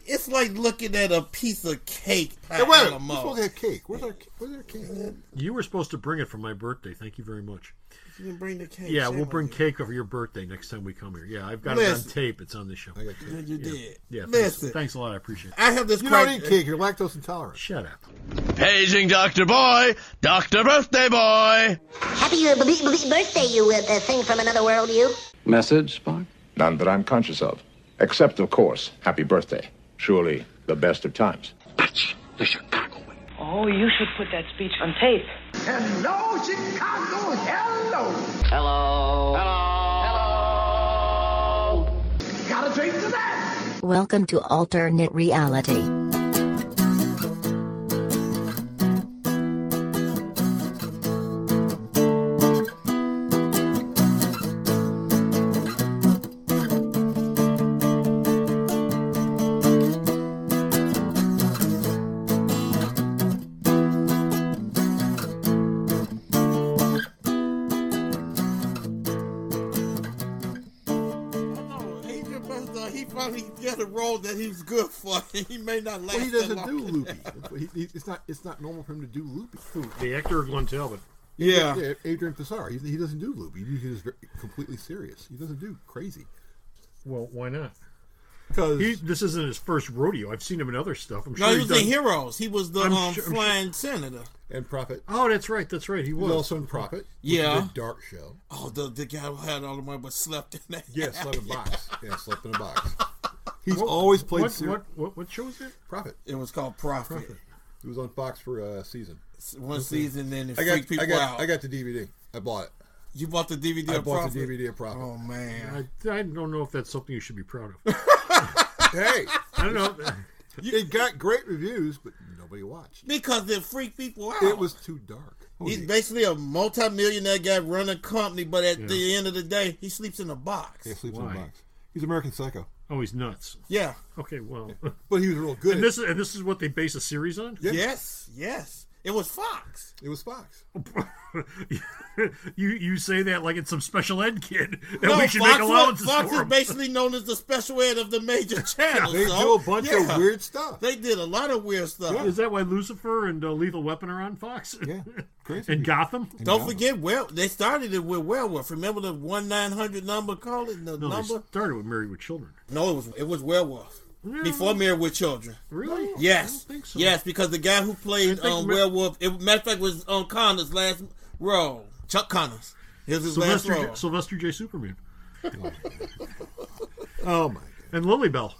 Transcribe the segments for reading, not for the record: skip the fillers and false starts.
it's like looking at a piece of cake. Hey, wait, we're supposed to have cake. Where's our cake? You were supposed to bring it for my birthday. Thank you very much. You didn't bring the cake. Yeah, we'll bring cake over your birthday next time we come here. Yeah, I've got it on tape. It's on the show. I got cake. You did. Yeah, thanks a lot. I appreciate it. I have this. You don't eat cake. You're lactose intolerant. Shut up. Paging Dr. Boy, Dr. Birthday Boy. Happy birthday, you thing from another world, you. Message, Spock? None that I'm conscious of. Except, of course, happy birthday. Surely the best of times. That's the Chicago way. Oh, you should put that speech on tape. Hello, Chicago. Hello. Hello. Hello. Gotta drink to that. Welcome to Alternate Reality. That he's good for. He may not last. Well, he doesn't do loopy. It's not normal for him to do loopy. The actor Glenn Talbot. Yeah, Adrian Passar. He doesn't do loopy. He's completely serious. He doesn't do crazy. Well, why not? Because this isn't his first rodeo. I've seen him in other stuff. I'm sure he was in Heroes. He was the flying senator. And Prophet. Oh, that's right. He was also in Prophet. Yeah, which is a dark show. Oh, the guy who had all the money but slept in that. Yeah, slept in a box. Slept in a box. He's always played. What show is it? Prophet. It was called Prophet. It was on Fox for a season. One season, then it freaked people out. I got the DVD. I bought it. You bought the DVD I of bought Prophet? the DVD of Prophet. Oh, man. I don't know if that's something you should be proud of. Hey. I don't know. It got great reviews, but nobody watched. Because it freaked people out. It was too dark. He's basically a multi-millionaire guy running a company, but at the end of the day, he sleeps in a box. Yeah, he sleeps in a box. He's American Psycho. Oh, he's nuts. Yeah. Okay, well. But he was real good. And this is what they base a series on? Yeah. Yes. It was Fox. You say that like it's some special ed kid that we should make allowances Fox for. is basically known as the special ed of the major channels. They do a bunch of weird stuff. They did a lot of weird stuff. Yeah. Is that why Lucifer and Lethal Weapon are on Fox? Yeah, crazy. And Gotham? Don't forget, they started it with Werewolf. Remember the 1-900 number? Call it the number. They started with Married with Children. No, it was Werewolf. Yeah. Before Married with Children. Really? Yes. I don't think so. Yes, because the guy who played Werewolf, matter of fact, was on Connor's last role. Chuck Connors. Here's his last role. Sylvester J. Superman. Oh, my God. And Lily Bell.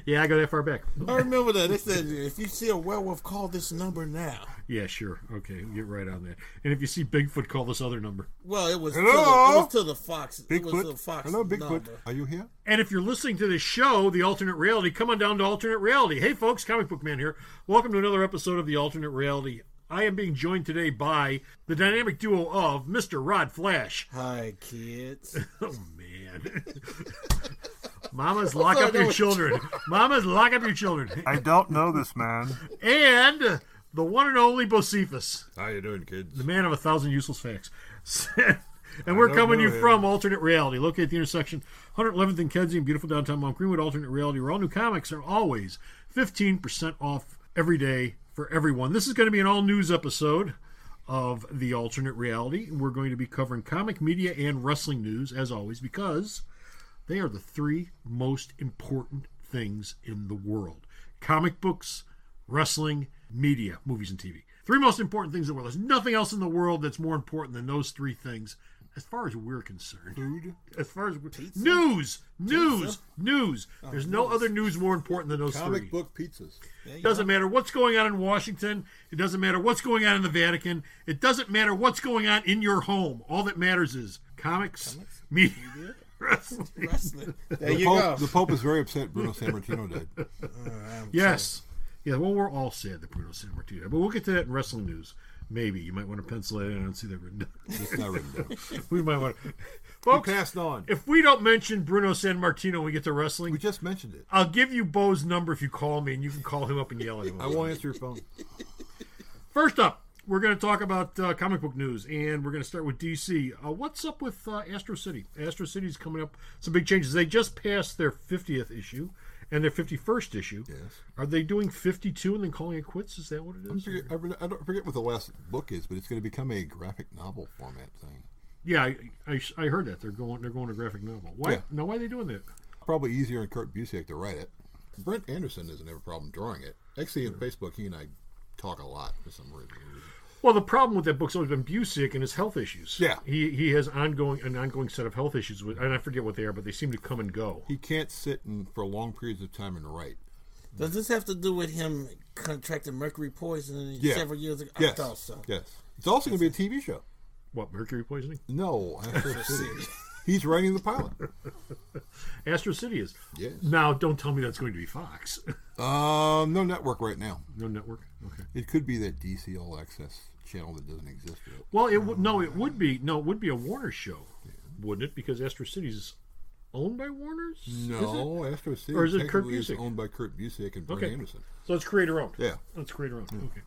Yeah, I go that far back. I remember that. They said, if you see a werewolf, call this number now. Yeah, sure. Okay, get right on that. And if you see Bigfoot, call this other number. Well, it was to the Fox. Bigfoot. It was to the Fox. Hello, Bigfoot. Number. Are you here? And if you're listening to this show, The Alternate Reality, come on down to Alternate Reality. Hey, folks, Comic Book Man here. Welcome to another episode of The Alternate Reality. I am being joined today by the dynamic duo of Mr. Rod Flash. Hi, kids. Oh, man. Mamas, lock up your children. Mamas, lock up your children. I don't know this man. And the one and only Bocepheus. How you doing, kids? The man of 1,000 useless facts. And we're coming to you from Alternate Reality, located at the intersection 111th and Kedzie in beautiful downtown Mount Greenwood. Alternate Reality, where all new comics are always 15% off every day for everyone. This is going to be an all-news episode of The Alternate Reality. We're going to be covering comic, media, and wrestling news, as always, because they are the three most important things in the world. Comic books, wrestling, media, movies, and TV. Three most important things in the world. There's nothing else in the world that's more important than those three things, as far as we're concerned. Food? As far as news. There's no other news more important than those three. Comic book pizzas. It doesn't matter what's going on in Washington. It doesn't matter what's going on in the Vatican. It doesn't matter what's going on in your home. All that matters is comics. Media. Wrestling. There you go. The Pope is very upset Bruno Sammartino died. Yes. Yeah, well, we're all sad that Bruno Sammartino died. But we'll get to that in wrestling news. Maybe. You might want to pencil it in. I don't see that written down. It's not written down. We might want to. Folks, passed on. If we don't mention Bruno Sammartino when we get to wrestling, we just mentioned it. I'll give you Bo's number if you call me, and you can call him up and yell at him. I won't answer your phone. First up, we're going to talk about comic book news, and we're going to start with DC. What's up with Astro City? Astro City's coming up. Some big changes. They just passed their 50th issue, And their 51st issue. Yes. Are they doing 52 and then calling it quits? Is that what it is? I don't forget what the last book is, but it's going to become a graphic novel format thing. Yeah, I heard that they're going to graphic novel. Why? Yeah. Now, why are they doing that? Probably easier on Kurt Busiek to write it. Brent Anderson doesn't have a problem drawing it. Actually, on Facebook, he and I talk a lot for some reason. Well, the problem with that book's always been Busiek and his health issues. Yeah. He has an ongoing set of health issues, and I forget what they are, but they seem to come and go. He can't sit for long periods of time and write. Does this have to do with him contracting mercury poisoning several years ago? Yes. I thought so. Yes. It's also going to be a TV show. What, mercury poisoning? No, Astro City. He's writing the pilot. Astro City is. Yes. Now, don't tell me that's going to be Fox. No network right now. No network? Okay. It could be that DC All Access channel that doesn't exist yet. Well, it would be a Warner show, wouldn't it? Because Astro City's owned by Warner's? No, Astro City or is it Kurt is Busiek? owned by Kurt Busiek and Brent Anderson. So it's creator-owned. Yeah. It's creator-owned. Yeah. Okay.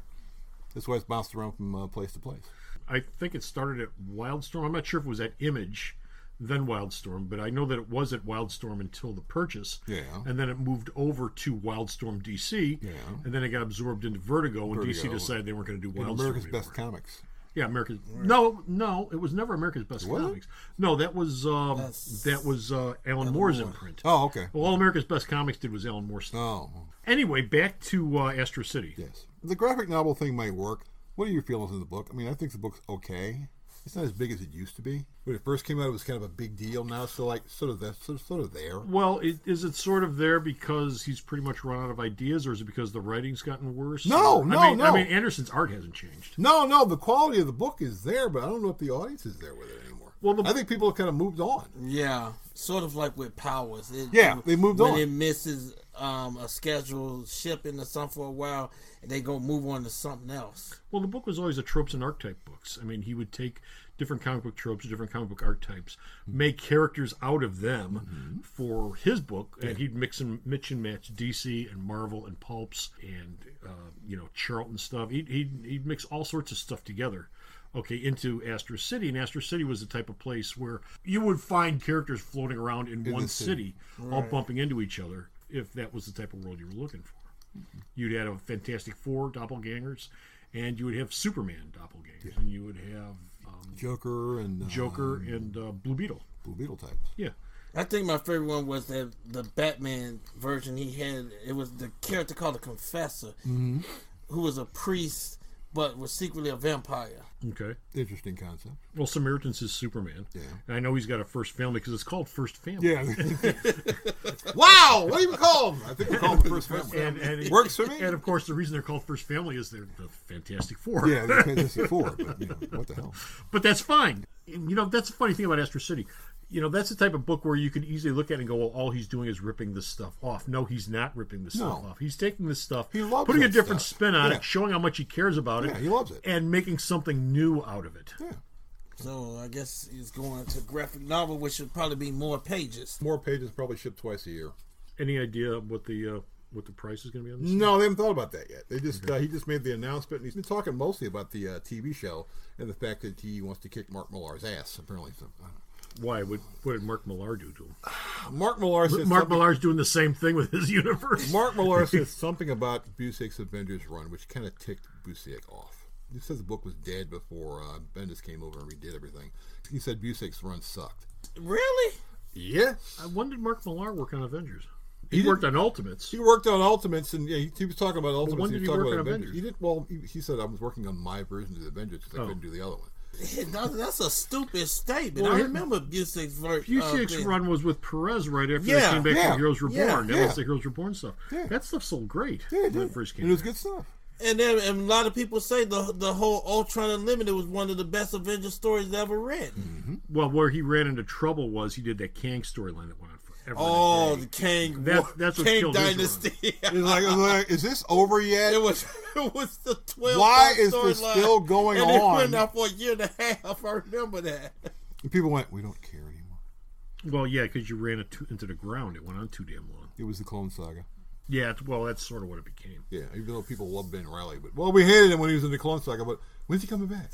That's why it's bounced around from place to place. I think it started at Wildstorm. I'm not sure if it was at Image, then Wildstorm, but I know that it was at Wildstorm until the purchase. Yeah. And then it moved over to Wildstorm DC. Yeah. And then it got absorbed into Vertigo when DC decided they weren't going to do Wildstorm America's anymore. Best Comics. Yeah, America's. No, it was never America's Best Comics. No, that was Alan Moore's imprint. Oh, okay. Well, all America's Best Comics did was Alan Moore's stuff. Oh. Anyway, back to Astro City. Yes. The graphic novel thing might work. What are your feelings on the book? I mean, I think the book's okay. It's not as big as it used to be. When it first came out, it was kind of a big deal. Now it's sort of there. Well, is it sort of there because he's pretty much run out of ideas, or is it because the writing's gotten worse? No. I mean, Anderson's art hasn't changed. No. The quality of the book is there, but I don't know if the audience is there with it anymore. Well, I think people have kind of moved on. Yeah, sort of like with Powers. They moved on. When it misses a scheduled shipping or something for a while, and they go move on to something else. Well, the book was always a tropes and archetype books. I mean, he would take different comic book tropes, different comic book archetypes, make characters out of them for his book, and he'd mix and match DC and Marvel and pulps and Charlton stuff. He'd mix all sorts of stuff together. Into Astro City, and Astro City was the type of place where you would find characters floating around in one city, all bumping into each other, if that was the type of world you were looking for. You'd have a Fantastic Four doppelgangers, and you would have Superman doppelgangers, and you would have Joker and Blue Beetle. Blue Beetle types. Yeah. I think my favorite one was the Batman version he had. It was the character called the Confessor, who was a priest but was secretly a vampire. Okay. Interesting concept. Well, Samaritan's his Superman. Yeah. And I know he's got a first family because it's called First Family. Yeah. Wow! What do you call them? I think we call them First Family. And works for me. And of course, the reason they're called First Family is they're the Fantastic Four. Yeah, the Fantastic Four. But what the hell? But that's fine. That's the funny thing about Astro City. That's the type of book where you could easily look at it and go, well, all he's doing is ripping this stuff off. No, he's not ripping this stuff off. He's taking this stuff, putting a different spin on it, showing how much he cares about it. Yeah, he loves it. And making something new out of it. Yeah. So I guess he's going to graphic novel, which should probably be more pages. More pages, probably shipped twice a year. Any idea what the price is going to be on this? No, they haven't thought about that yet. They just he just made the announcement, and he's been talking mostly about the TV show and the fact that he wants to kick Mark Millar's ass, apparently. So, why? What did Mark Millar do to him? Mark Millar said Millar's doing the same thing with his universe. Mark Millar said something about Busiek's Avengers run, which kind of ticked Busiek off. He says the book was dead before Bendis came over and redid everything. He said Busiek's run sucked. Really? Yes. When did Mark Millar work on Avengers? He worked on Ultimates. He worked on Ultimates, and he was talking about Ultimates. When did he work on Avengers? He did. Well, he said I was working on my version of the Avengers because I couldn't do the other one. That's a stupid statement. I remember Busiek's run was with Perez right after they came back from Heroes Reborn. That was the Heroes Reborn stuff. Yeah. That stuff sold great when it first came. It was good stuff. And a lot of people say the whole Ultron Unlimited was one of the best Avengers stories ever read. Mm-hmm. Well, where he ran into trouble was he did that Kang storyline that went on forever. Oh, the Kang. That's what Kang killed Dynasty. It was like, is this over yet? It was the 12. Why is this still going on? And it went out for a year and a half. I remember that. And people went, we don't care anymore. Well, yeah, because you ran it into the ground. It went on too damn long. It was the Clone Saga. Yeah, well, that's sort of what it became. Yeah, even though people love Ben Reilly, but we hated him when he was in the Clone Saga. But when's he coming back?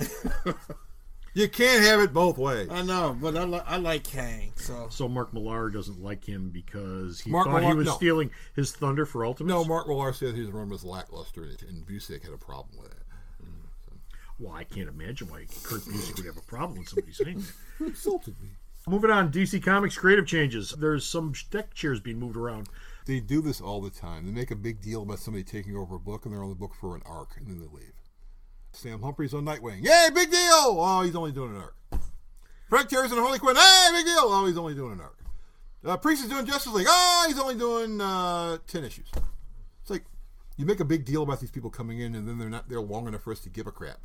You can't have it both ways. I know, but I like Kang. So Mark Millar doesn't like him because he Mark thought Millar, he was no. stealing his thunder for Ultimates? No, Mark Millar said his run was lackluster, and Busiek had a problem with it. Well, I can't imagine why Kurt Busiek would have a problem with somebody saying that. It insulted me. Moving on, DC Comics creative changes. There's some deck chairs being moved around. They do this all the time. They make a big deal about somebody taking over a book, and they're on the book for an arc, and then they leave. Sam Humphrey's on Nightwing. Yay, big deal! Oh, he's only doing an arc. Frank Terry's on Harley Quinn. Hey, big deal! Oh, he's only doing an arc. Priest is doing Justice League. Oh, he's only doing 10 issues. It's like, you make a big deal about these people coming in, and then they're not there long enough for us to give a crap.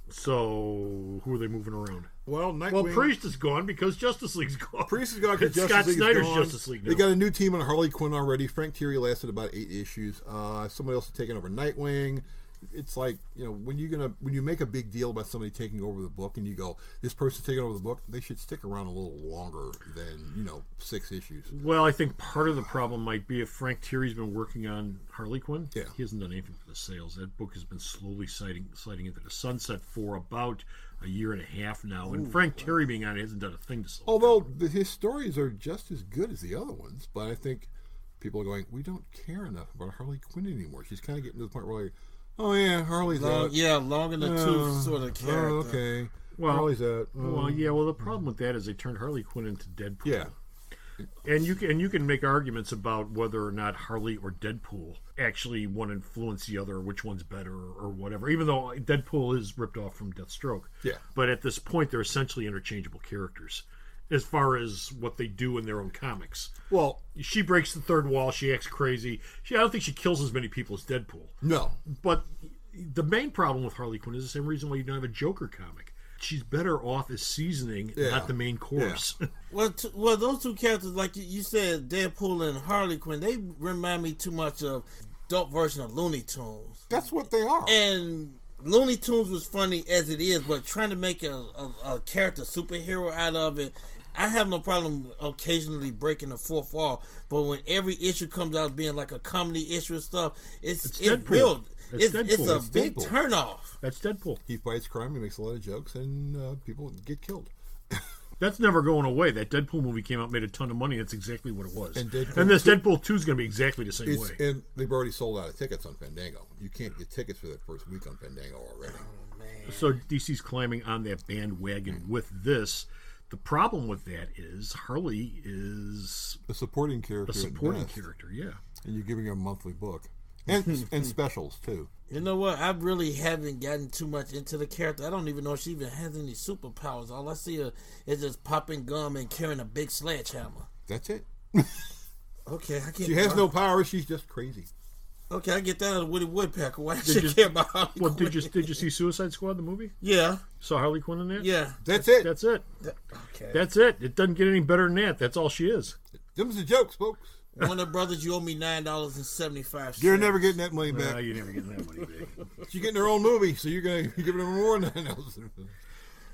So, who are they moving around? Well, Nightwing. Well, Priest is gone because Justice League's gone. Priest is gone because Justice Scott League Snyder's is gone. Justice League now. They got a new team on Harley Quinn already. Frank Terry lasted about 8 issues. Somebody else is taking over Nightwing. It's like, when you make a big deal about somebody taking over the book, and you go, this person's taking over the book, they should stick around a little longer than 6 issues. Well, I think part of the problem might be if Frank Terry's been working on Harley Quinn. Yeah. He hasn't done anything for the sales. That book has been slowly sliding into the sunset for about a year and a half now. And Frank Terry being on it hasn't done a thing to slow Although his stories are just as good as the other ones, but I think people are going, we don't care enough about Harley Quinn anymore. She's kind of getting to the point where, like, oh yeah, Harley's out. Yeah, long in the tooth sort of character. Oh, okay. Well, Harley's out. Well, yeah. Well, the problem with that is they turned Harley Quinn into Deadpool. Yeah. And you can make arguments about whether or not Harley or Deadpool actually one influence the other, which one's better or whatever. Even though Deadpool is ripped off from Deathstroke. Yeah. But at this point, they're essentially interchangeable characters as far as what they do in their own comics. Well, she breaks the third wall. She acts crazy. I don't think she kills as many people as Deadpool. No. But the main problem with Harley Quinn is the same reason why you don't have a Joker comic. She's better off as seasoning, not the main course. Yeah. Well, those two characters, like you said, Deadpool and Harley Quinn, they remind me too much of adult version of Looney Tunes. That's what they are. And Looney Tunes was funny as it is, but trying to make a character superhero out of it, I have no problem occasionally breaking the fourth wall. But when every issue comes out being like a comedy issue and stuff, it's real. It's a big turnoff. That's Deadpool. He fights crime, he makes a lot of jokes, and people get killed. That's never going away. That Deadpool movie came out, made a ton of money. That's exactly what it was. And this Deadpool 2 is going to be exactly the same way. And they've already sold out of tickets on Fandango. You can't get tickets for that first week on Fandango already. Oh, man. So DC's climbing on that bandwagon with this. The problem with that is Harley is a supporting character. Yeah. And you're giving her a monthly book. And specials, too. You know what? I really haven't gotten too much into the character. I don't even know if she even has any superpowers. All I see her is just popping gum and carrying a big sledgehammer. That's it. Okay, I get. She has no power. She's just crazy. Okay, I get that out of Woody Woodpecker. Why should you care about Harley Quinn? Did you see Suicide Squad, the movie? Yeah. Saw Harley Quinn in that? Yeah. That's it. Okay. That's it. It doesn't get any better than that. That's all she is. Them's the jokes, folks. Warner Brothers, you owe me $9.75. You're never getting that money back. No, you're never getting that money back. She's getting her own movie, so you're giving her more than $9.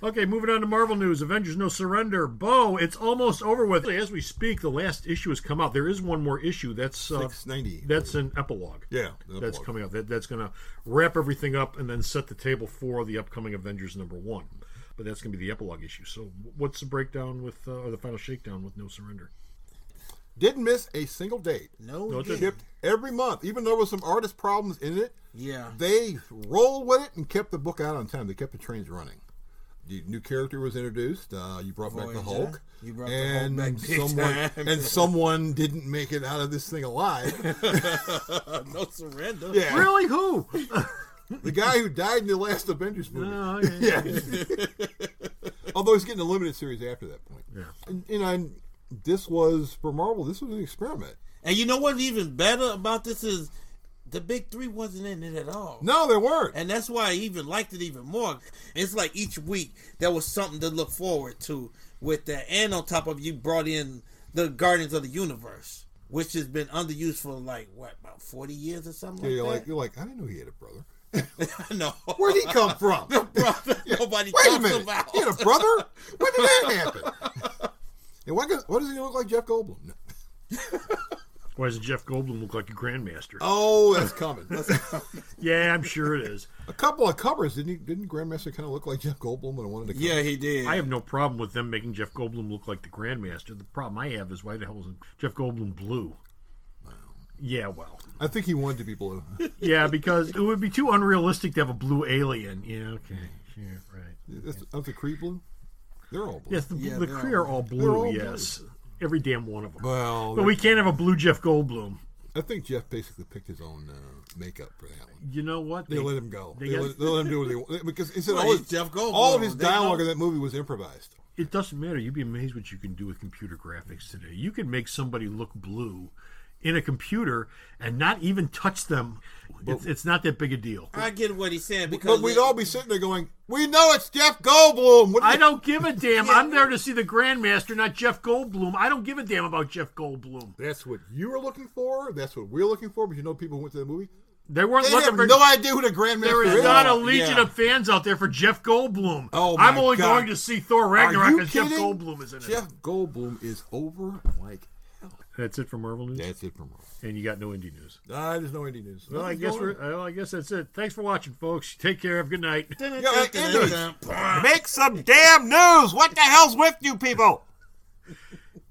Okay, moving on to Marvel news. Avengers No Surrender. Bo, it's almost over with. As we speak, the last issue has come out. There is one more issue. That's 690. That's an epilogue. Yeah, that's coming out. That's going to wrap everything up and then set the table for the upcoming Avengers #1. But that's going to be the epilogue issue. So, what's the breakdown with, or the final shakedown with No Surrender? Didn't miss a single date. No, shipped every month, even though there was some artist problems in it. Yeah, they rolled with it and kept the book out on time. They kept the trains running. The new character was introduced. You brought back the Hulk. You brought the Hulk back someone didn't make it out of this thing alive. No Surrender. Yeah. Really? Who? The guy who died in the last Avengers movie. Oh, yeah. Although he's getting a limited series after that point. Yeah. And this was, for Marvel, this was an experiment. And you know what's even better about this is the big three wasn't in it at all. No, they weren't. And that's why I even liked it even more. It's like each week there was something to look forward to with that. And on top of you brought in the Guardians of the Universe, which has been underused for about 40 years or something like that? You're like, I didn't know he had a brother. No. Where'd he come from? The brother nobody Wait a talks minute. about. He had a brother? When did that happen? And why does he look like Jeff Goldblum? Why does Jeff Goldblum look like a Grandmaster? Oh, that's coming. Yeah, I'm sure it is. A couple of covers, didn't Grandmaster kind of look like Jeff Goldblum when I wanted to cover? Yeah, he did. I have no problem with them making Jeff Goldblum look like the Grandmaster. The problem I have is why the hell isn't Jeff Goldblum blue? Wow. Yeah, well. I think he wanted to be blue. Yeah, because it would be too unrealistic to have a blue alien. Yeah, okay. Yeah, right. That's the Kree blue? They're all blue. Yes, the Kree are all blue, all yes. Blue. Every damn one of them. Well, but we can't have a blue Jeff Goldblum. I think Jeff basically picked his own makeup for that one. You know what? They let him go. They let him do what they want. Because he said Jeff Goldblum. All of his dialogue in that movie was improvised. It doesn't matter. You'd be amazed what you can do with computer graphics today. You can make somebody look blue in a computer and not even touch them. It's not that big a deal. I get what he's saying. Because but we'd all be sitting there going, we know it's Jeff Goldblum. I don't give a damn. I'm there to see the Grandmaster, not Jeff Goldblum. I don't give a damn about Jeff Goldblum. That's what you were looking for. That's what we're looking for. But you know people who went to the movie? They weren't they looking have no idea who the Grandmaster is. There is not a legion of fans out there for Jeff Goldblum. Oh, my I'm only God. going to see Thor Ragnarok because Jeff Goldblum is in it. Jeff Goldblum is over like hell. That's it for Marvel news? That's it for Marvel. And you got no indie news? There's no indie news. Well, I guess that's it. Thanks for watching, folks. Take care. Have a good night. Make some damn news. What the hell's with you people?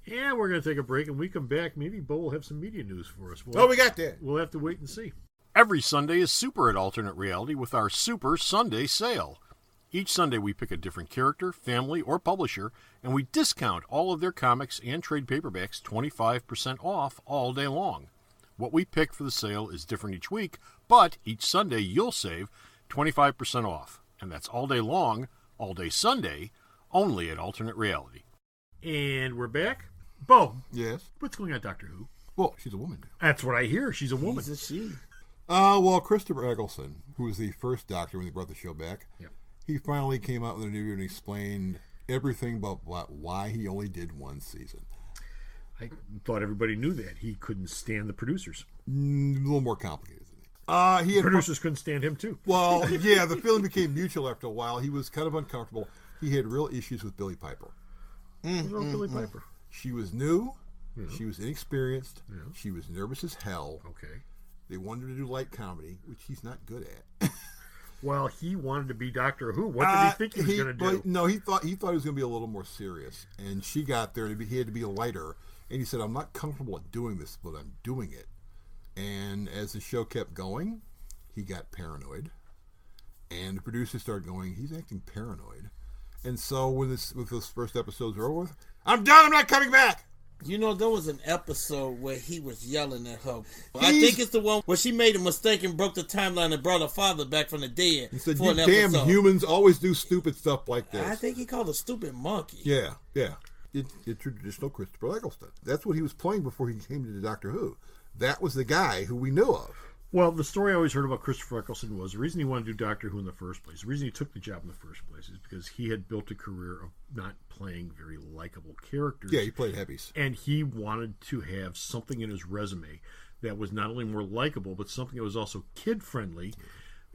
Yeah, we're going to take a break, and when we come back, maybe Bo will have some media news for us. We got that. We'll have to wait and see. Every Sunday is Super at Alternate Reality with our Super Sunday Sale. Each Sunday we pick a different character, family, or publisher, and we discount all of their comics and trade paperbacks 25% off all day long. What we pick for the sale is different each week, but each Sunday you'll save 25% off. And that's all day long, all day Sunday, only at Alternate Reality. And we're back. Bo. Yes? What's going on, Doctor Who? Well, she's a woman. That's what I hear. She's a woman. She's a she. Well, Christopher Eggleston, who was the first Doctor when they brought the show back, yep. He finally came out with an interview and explained everything about why he only did one season. I thought everybody knew that. He couldn't stand the producers. A little more complicated than the producers couldn't stand him, too. Well, yeah, the feeling became mutual after a while. He was kind of uncomfortable. He had real issues with Billie Piper. What's wrong with Billie Piper? She was new. Yeah. She was inexperienced. Yeah. She was nervous as hell. Okay. They wanted her to do light comedy, which he's not good at. Well, he wanted to be Doctor Who. What did he think he was going to do? No, he thought he was going to be a little more serious. And she got there, and he had to be lighter. And he said, I'm not comfortable at doing this, but I'm doing it. And as the show kept going, he got paranoid. And the producers started going, he's acting paranoid. And so when those first episodes were over with, I'm done, I'm not coming back. You know, there was an episode where he was yelling at her. I think it's the one where she made a mistake and broke the timeline and brought her father back from the dead. He said, you damn humans always do stupid stuff like this. I think he called her stupid monkey. Yeah. It's traditional Christopher Eggleston. That's what he was playing before he came to the Doctor Who. That was the guy who we knew of. Well, the story I always heard about Christopher Eccleston was the reason he wanted to do Doctor Who in the first place, the reason he took the job in the first place is because he had built a career of not playing very likable characters. Yeah, he played heavies. And he wanted to have something in his resume that was not only more likable, but something that was also kid-friendly,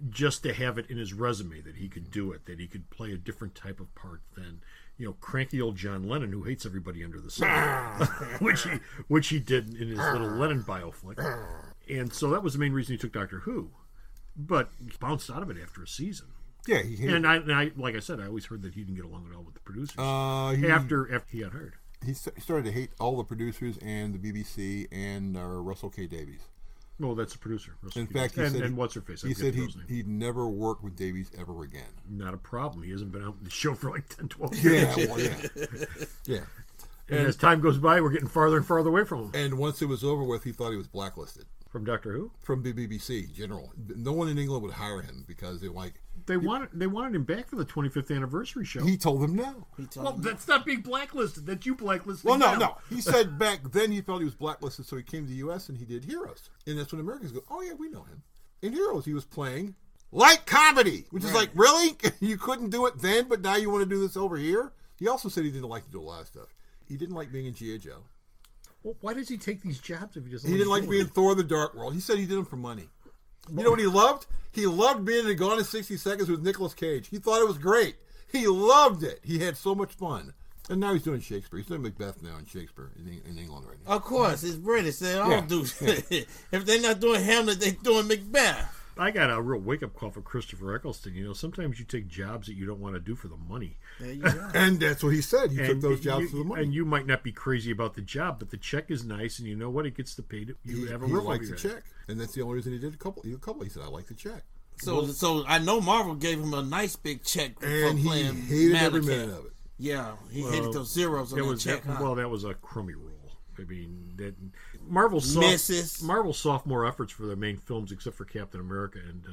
just to have it in his resume, that he could do it, that he could play a different type of part than, cranky old John Lennon, who hates everybody under the sun, which he did in his little Lennon bioflick. And so that was the main reason he took Doctor Who. But he bounced out of it after a season. Yeah, he hated it. And I, like I said, I always heard that he didn't get along at all with the producers after he got hired. He started to hate all the producers and the BBC and Russell K. Davies. Well, that's the producer. In fact, he said, and what's her face? He said he'd never work with Davies ever again. Not a problem. He hasn't been out in the show for like 10, 12 years. Yeah. And as time goes by, we're getting farther and farther away from him. And once it was over with, he thought he was blacklisted. From Doctor Who? From the BBC, general. No one in England would hire him because they wanted him back for the 25th anniversary show. He told them no. That's not being blacklisted. That's you blacklisted. Well, no. He said back then he felt he was blacklisted, so he came to the U.S. and he did Heroes. And that's when Americans go, oh, yeah, we know him. In Heroes, he was playing light comedy, which is like, really? You couldn't do it then, but now you want to do this over here? He also said he didn't like to do a lot of stuff. He didn't like being in G.I. Joe. Well, why does he take these jobs if he doesn't? He didn't like being Thor: The Dark World. He said he did them for money. You know what he loved? He loved being in Gone in 60 Seconds with Nicolas Cage. He thought it was great. He loved it. He had so much fun. And now he's doing Shakespeare. He's doing Macbeth now in Shakespeare in England right now. Of course, it's British. They all do. If they're not doing Hamlet, they're doing Macbeth. I got a real wake-up call from Christopher Eggleston. You know, sometimes you take jobs that you don't want to do for the money. There you go. And that's what he said. He took those jobs for the money. And you might not be crazy about the job, but the check is nice, and you know what? It gets to pay. You have a he roof likes over the your head. check. And that's the only reason he did a couple. He said, I like the check. So I know Marvel gave him a nice big check for and playing he hated every Malekith. minute of it. Yeah, he hated those zeros on that check. Well, that was a crummy rule. I mean, Marvel's sophomore efforts for their main films, except for Captain America and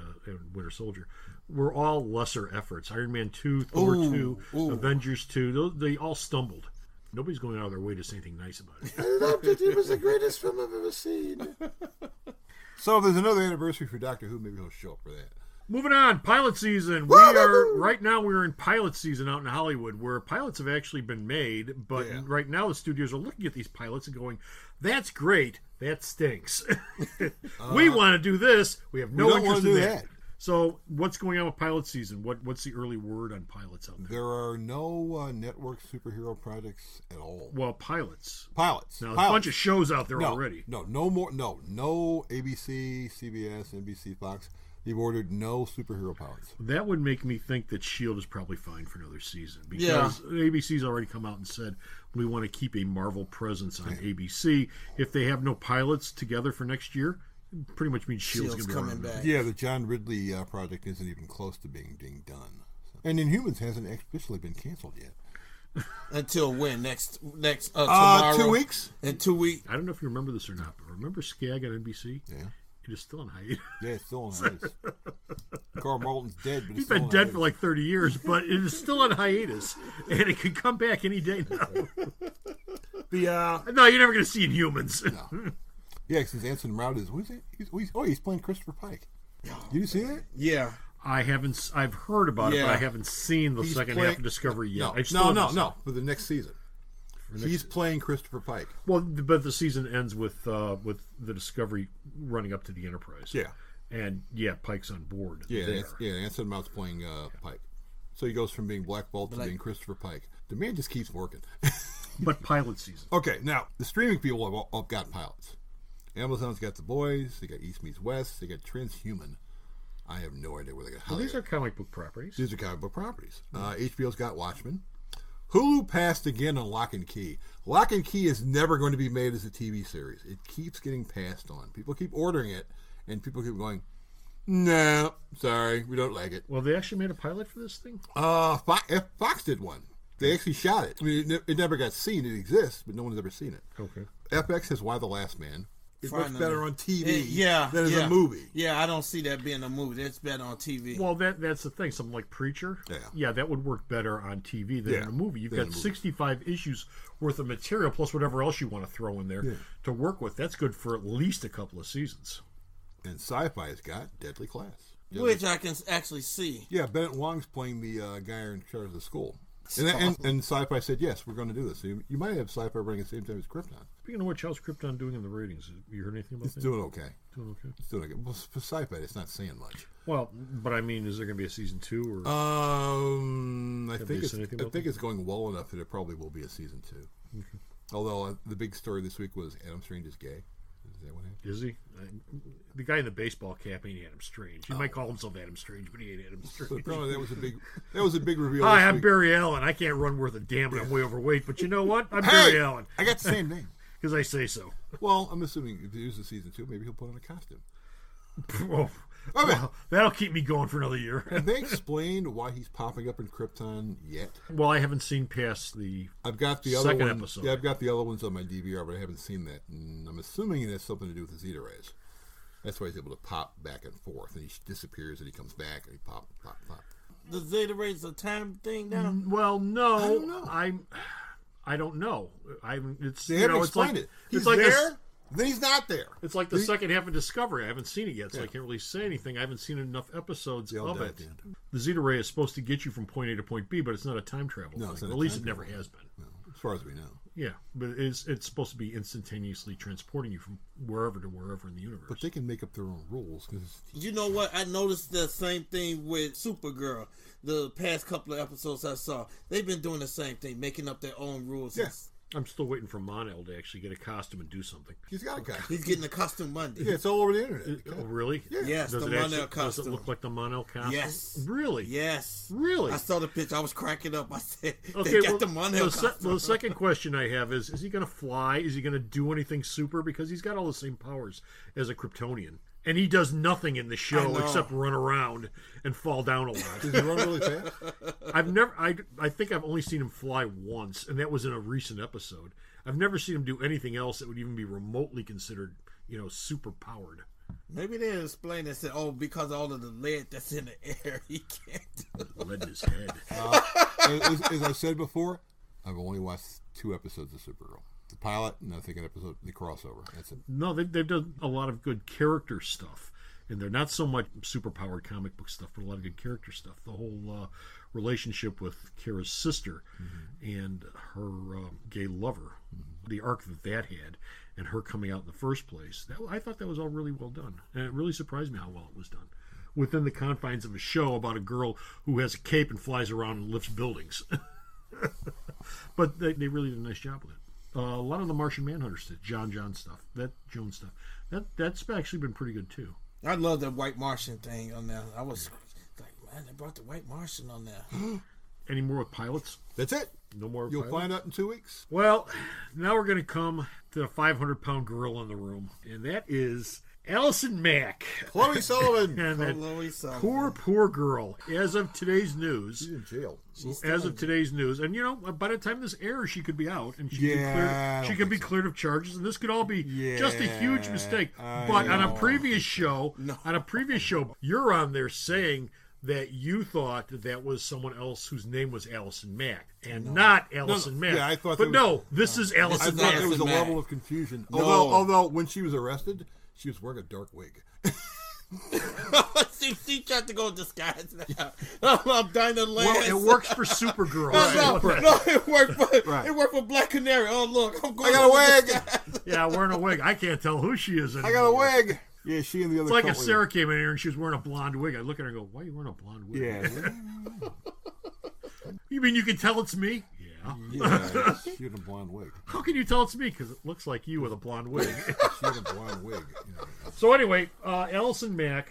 Winter Soldier, were all lesser efforts. Iron Man 2, Thor 2, Avengers 2, they all stumbled. Nobody's going out of their way to say anything nice about it. I loved it. It was the greatest film I've ever seen. So if there's another anniversary for Doctor Who, maybe he'll show up for that. Moving on, pilot season. Right now we're in pilot season out in Hollywood, where pilots have actually been made, but right now the studios are looking at these pilots and going, "That's great, that stinks. We want to do this. We have no interest in that." So, what's going on with pilot season? What's the early word on pilots out there? There are no network superhero projects at all. Well, pilots. Now, there's a bunch of shows out there already. No ABC, CBS, NBC, Fox. They've ordered no superhero pilots. That would make me think that S.H.I.E.L.D. is probably fine for another season. Because ABC's already come out and said, we want to keep a Marvel presence on ABC. If they have no pilots together for next year, pretty much means S.H.I.E.L.D.'s going to be coming back. Yeah, the John Ridley project isn't even close to being done. So. And Inhumans hasn't officially been canceled yet. Until when? Next tomorrow? 2 weeks? In 2 weeks? I don't know if you remember this or not, but remember Skag on NBC? Yeah. It is still on hiatus. Yeah, it's still on hiatus. Carl Malton's dead, but he's been dead for like 30 years, but it is still on hiatus, and it could come back any day now. No, you're never going to see Inhumans. No. Yeah, since Anson Mount is, he's playing Christopher Pike. Did you see that? Yeah. I haven't. I've heard about it, but I haven't seen the second half of Discovery yet. No, for the next season. He's playing Christopher Pike. Well, but the season ends with the Discovery running up to the Enterprise. Yeah. And Pike's on board. Anson Mount's playing Pike. So he goes from being Black Bolt to being Christopher Pike. The man just keeps working. But pilot season. Okay, now, the streaming people have all got pilots. Amazon's got The Boys, they got East Meets West, they got Transhuman. I have no idea where they got. Well, these are comic book properties. These are comic book properties. HBO's got Watchmen. Hulu passed again on Lock and Key. Lock and Key is never going to be made as a TV series. It keeps getting passed on. People keep ordering it, and people keep going, no, sorry, we don't like it. Well, they actually made a pilot for this thing? Fox did one. They actually shot it. I mean, it never got seen. It exists, but no one's ever seen it. Okay. FX has Why the Last Man. It's much better on TV than as a movie. Yeah, I don't see that being a movie. That's better on TV. Well, that's the thing. Something like Preacher, that would work better on TV than in a movie. You've got 65 issues worth of material plus whatever else you want to throw in there to work with. That's good for at least a couple of seasons. And Sci-Fi's got Deadly Class. Which I can actually see. Yeah, Bennett Wong's playing the guy in charge of the school. And Sci-Fi said, yes, we're going to do this. So you might have Sci-Fi running at the same time as Krypton. Speaking of which, how's Krypton doing in the ratings? Have you heard anything about that? It's doing okay. It's doing okay. Well, for Sci-Fi, it's not saying much. Well, but I mean, is there going to be a season 2? Or I think it's going well enough that it probably will be a season 2. Okay. Although the big story this week was Adam Strange is gay. Is that what happened? Is he? The guy in the baseball cap ain't Adam Strange. He might call himself Adam Strange, but he ain't Adam Strange. So probably that was a big reveal. Hi, I'm Barry Allen. I can't run worth a damn, and I'm way overweight. But you know what? I'm Barry Allen. I got the same name because I say so. Well, I'm assuming if there's a season 2, maybe he'll put on a costume. Well, that'll keep me going for another year. Have they explained why he's popping up in Krypton yet? Well, I haven't seen past the second episode. Yeah, I've got the other ones on my DVR, but I haven't seen that. And I'm assuming it has something to do with the Zeta rays. That's why he's able to pop back and forth. And he disappears and he comes back and he pop. The Zeta rays a time thing now? Well, no. I don't know. I don't know. They haven't explained it. He's like there. Then he's not there. It's like the second half of Discovery. I haven't seen it yet, so I can't really say anything. I haven't seen enough episodes of it. The Zeta Ray is supposed to get you from point A to point B, but it's not a time travel thing. At least it never has been. No, as far as we know. Yeah, but it's supposed to be instantaneously transporting you from wherever to wherever in the universe. But they can make up their own rules. Cause You know what? I noticed the same thing with Supergirl. The past couple of episodes I saw, they've been doing the same thing, making up their own rules. Yeah. I'm still waiting for Mon-El to actually get a costume and do something. He's got a costume. He's getting a costume Monday. Yeah, it's all over the internet. Oh, really? Yeah. Yes, Does the it Mon-El costume. Does it look like the Mon-El costume? Yes. Really? Yes. Really? I saw the picture. I was cracking up. I said, Okay, they got the Mon-El costume. the second question I have is he going to fly? Is he going to do anything super? Because he's got all the same powers as a Kryptonian. And he does nothing in the show except run around and fall down a lot. Does he run really fast? I think I've only seen him fly once, and that was in a recent episode. I've never seen him do anything else that would even be remotely considered, super powered. Maybe they explained and said, because all of the lead that's in the air, he can't do it. Lead in his head. As I said before, I've only watched 2 episodes of Supergirl. The pilot, and I think an episode, the crossover. That's it. No, they've done a lot of good character stuff. And they're not so much super-powered comic book stuff, but a lot of good character stuff. The whole relationship with Kara's sister and her gay lover, the arc that had, and her coming out in the first place. I thought that was all really well done. And it really surprised me how well it was done. Within the confines of a show about a girl who has a cape and flies around and lifts buildings. But they really did a nice job with it. A lot of the Martian Manhunter stuff, Jones stuff, that's actually been pretty good too. I love the White Martian thing on there. I was like, man, they brought the White Martian on there. Any more with pilots? That's it. No more. You'll pilots? find out in 2 weeks. Well, now we're going to come to the 500-pound gorilla in the room, and that is Alison Mack. Chloe Sullivan. And that Chloe Sullivan. poor girl. As of today's news. She's in jail. As of today's news. And, by the time this airs, she could be out. And she could be cleared of charges. And this could all be just a huge mistake. But on a previous show, you're on there saying that you thought that was someone else whose name was Alison Mack and not Alison Mack. Yeah, I thought. This is Alison Mack. I thought there was a level of confusion. Although when she was arrested, she was wearing a dark wig. she tried to go disguise now. I'm dying to laugh. Well, it works for Supergirl. It worked for Black Canary. Oh, look, I got a wig. Yeah, wearing a wig. I can't tell who she is anymore. I got a wig. Yeah, she and the other. It's like if Sarah came in here and she was wearing a blonde wig. I'd look at her and go, "Why are you wearing a blonde wig?" Yeah. You mean you can tell it's me? Yeah. She had a blonde wig. How can you tell it's me? Because it looks like you with a blonde wig. She had a blonde wig. So anyway, Alison Mack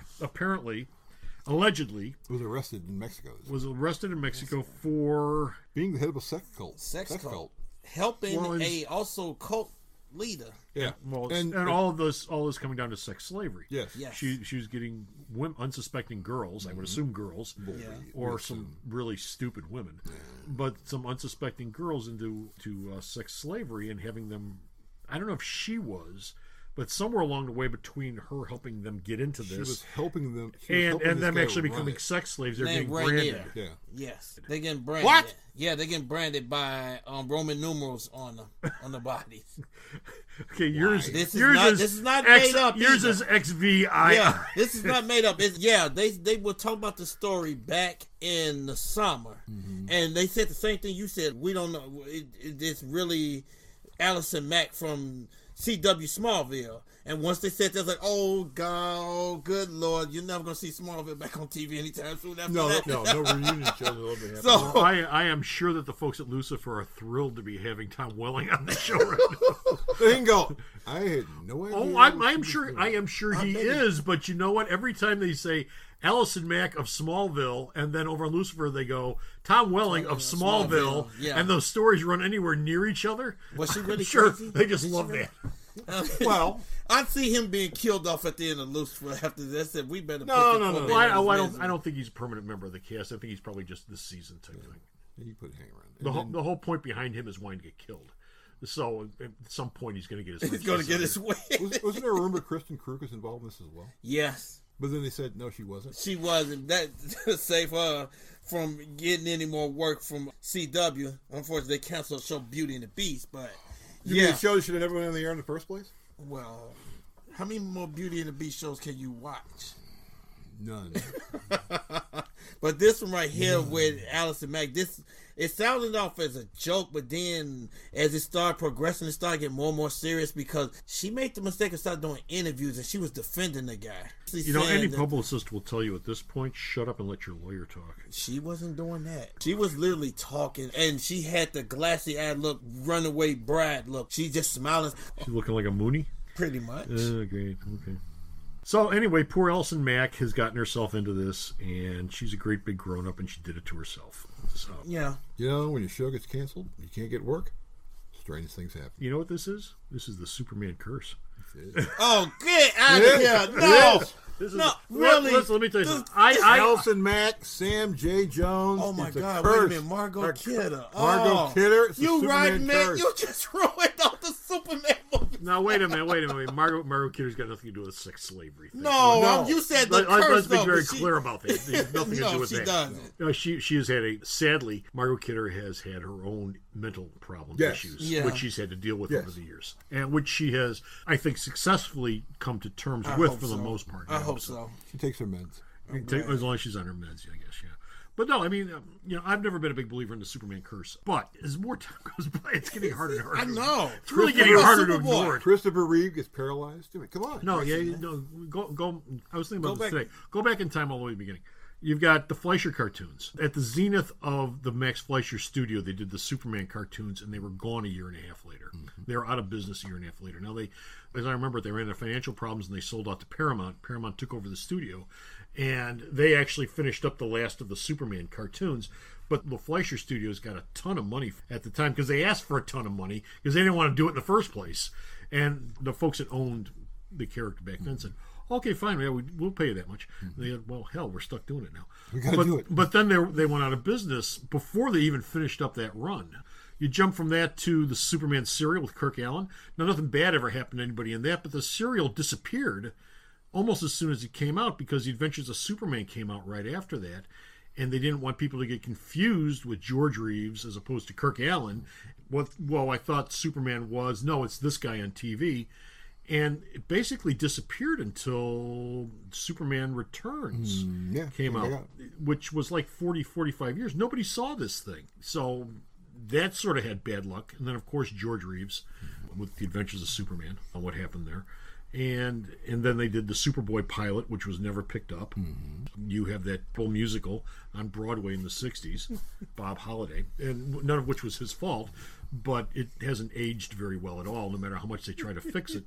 allegedly was arrested in Mexico. For being the head of a sex cult. Sex cult. Helping a also cult leader. Yeah, well, and all this coming down to sex slavery. Yes. She was getting unsuspecting girls, I would assume girls, or some really stupid women, but some unsuspecting girls into sex slavery and having them. I don't know if she was, but somewhere along the way between her helping them get into this, she was helping them, and them actually becoming sex slaves. They're getting branded. Yeah. Yes, they're getting branded. What? Yeah, they're getting branded by Roman numerals on the bodies. Okay, yours is not made up. Yours is XVI. Yeah, this is not made up. They were talking about the story back in the summer, and they said the same thing you said. We don't know. It's really Alison Mack from CW Smallville. And once they said that, I was like, oh, God, oh, good Lord, you're never going to see Smallville back on TV anytime soon after that. No reunion shows will be happening. So, I am sure that the folks at Lucifer are thrilled to be having Tom Welling on the show right now. They can go, I had no idea. Oh, I am sure he is, but you know what? Every time they say Alison Mack of Smallville, and then over on Lucifer they go Tom Welling of Smallville, and those stories run anywhere near each other. Was she really sure crazy? They just love that. Well, I see him being killed off at the end of Lucifer after this. And we better no. I don't think he's a permanent member of the cast. I think he's probably just this season type thing. You put hang around. The whole point behind him is wanting to get killed. So at some point he's going to get his. He's going to get his way. Wasn't there a rumor Kristen Krug was involved in this as well? Yes. But then they said no, she wasn't. She wasn't. That save her from getting any more work from CW. Unfortunately, they canceled the show Beauty and the Beast. But you mean the show should have never went on the air in the first place? Well, how many more Beauty and the Beast shows can you watch? None. But this one right here with Alison Mack, it sounded off as a joke, but then as it started progressing, it started getting more and more serious because she made the mistake of start doing interviews and she was defending the guy. Any publicist will tell you at this point, shut up and let your lawyer talk. She wasn't doing that. She was literally talking, and she had the glassy-eyed look, runaway bride look. She just smiling. She's looking like a Mooney? Pretty much. Great. Okay. So anyway, poor Alison Mack has gotten herself into this, and she's a great big grown-up, and she did it to herself. So, yeah. You know, when your show gets canceled, you can't get work, strange things happen. You know what this is? This is the Superman curse. Oh, get out of here. No. Really? Listen, let me tell you something. Alison Mack, Sam J. Jones. Oh, my God. Curse. Wait a minute. Margot Kidder. Margot Kidder. You right, man. You just ruined all the Superman movies. Now, wait a minute. Margot Kidder's got nothing to do with the sex slavery thing. No. You said the curse. Let's be very clear about that. There's nothing to do with that. Doesn't. No, she has had sadly, Margot Kidder has had her own mental problems, issues, which she's had to deal with over the years, and which she has, I think, successfully come to terms with for the most part. I hope so. She takes her meds. As long as she's on her meds, I guess, yeah. But no, I mean, I've never been a big believer in the Superman curse. But as more time goes by, it's getting harder and harder. I know. It's really getting harder to ignore it. Christopher Reeve gets paralyzed. Come on. No, go. I was thinking about this today. Go back in time all the way to the beginning. You've got the Fleischer cartoons. At the zenith of the Max Fleischer studio, they did the Superman cartoons, and they were gone a year and a half later. Mm-hmm. They were out of business a year and a half later. Now, as I remember, they ran into financial problems, and they sold out to Paramount. Paramount took over the studio, and they actually finished up the last of the Superman cartoons. But the Fleischer Studios got a ton of money at the time because they asked for a ton of money because they didn't want to do it in the first place. And the folks that owned the character back then said, okay, fine, we'll pay you that much. Mm-hmm. They had, well, hell, we're stuck doing it now. We got to do it. But then they went out of business before they even finished up that run. You jump from that to the Superman serial with Kirk Allen. Now, nothing bad ever happened to anybody in that, but the serial disappeared almost as soon as it came out because The Adventures of Superman came out right after that, and they didn't want people to get confused with George Reeves as opposed to Kirk Allen. Well, I thought Superman was, no, it's this guy on TV. And it basically disappeared until Superman Returns came out, which was like 40, 45 years. Nobody saw this thing. So that sort of had bad luck. And then, of course, George Reeves with The Adventures of Superman on what happened there. And then they did the Superboy pilot, which was never picked up. Mm-hmm. You have that full musical on Broadway in the 60s, Bob Holliday, and none of which was his fault, but it hasn't aged very well at all, no matter how much they try to fix it.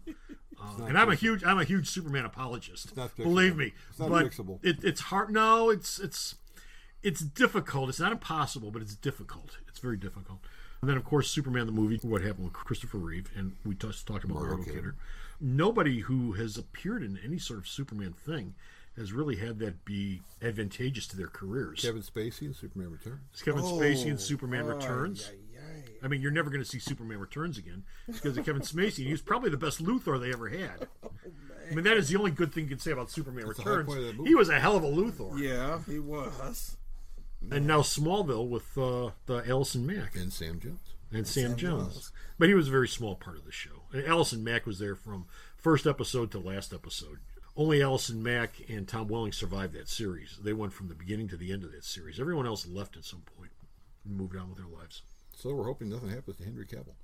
And I'm a huge Superman apologist. Believe me, it's not but fixable. It's hard. No, it's difficult. It's not impossible, but it's difficult. It's very difficult. And then, of course, Superman the movie. What happened with Christopher Reeve, and we talked about Margot Kidder. Nobody who has appeared in any sort of Superman thing has really had that be advantageous to their careers. Kevin Spacey in Superman Returns. Spacey in Superman Returns. I mean, you're never going to see Superman Returns again because of Kevin Spacey. He was probably the best Luthor they ever had. I mean, that is the only good thing you can say about Superman Returns. He was a hell of a Luthor. Yeah, he was. And now Smallville with the Alison Mack. And Sam Jones. And Sam Jones. But he was a very small part of the show. And Alison Mack was there from first episode to last episode. Only Alison Mack and Tom Welling survived that series. They went from the beginning to the end of that series. Everyone else left at some point and moved on with their lives. So we're hoping nothing happens to Henry Cavill.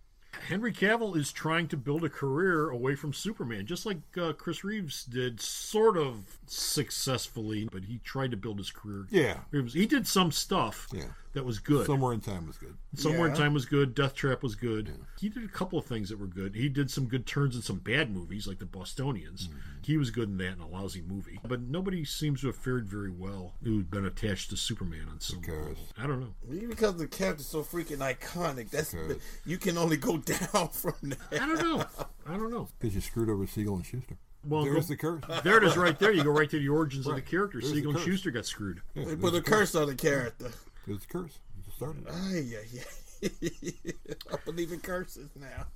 Henry Cavill is trying to build a career away from Superman, just like Chris Reeves did, sort of successfully, but he tried to build his career. Yeah. He did some stuff that was good. Somewhere in Time was good. Somewhere in Time was good. Death Trap was good. Yeah. He did a couple of things that were good. He did some good turns in some bad movies, like The Bostonians. Mm-hmm. He was good in that in a lousy movie. But nobody seems to have fared very well who'd been attached to Superman on some level. I don't know. Maybe because the character's so freaking iconic. You can only go down from that. I don't know. Because you screwed over Siegel and Schuster. Well, there's the curse. There it is right there. You go right to the origins of the character. There's Siegel and Schuster got screwed. Yeah, they put a curse on the character. There's a curse. It just started. I believe in curses now.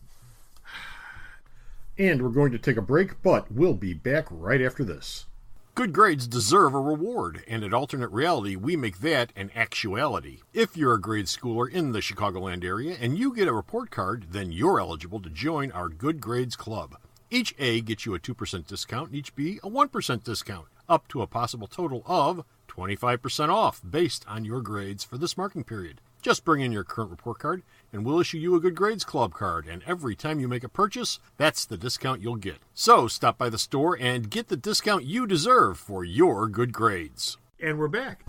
And we're going to take a break, but we'll be back right after this. Good grades deserve a reward, and at Alternate Reality, we make that an actuality. If you're a grade schooler in the Chicagoland area and you get a report card, then you're eligible to join our Good Grades Club. Each A gets you a 2% discount, and each B a 1% discount, up to a possible total of 25% off based on your grades for this marking period. Just bring in your current report card, and we'll issue you a Good Grades Club card, and every time you make a purchase, that's the discount you'll get. So stop by the store and get the discount you deserve for your good grades. And we're back.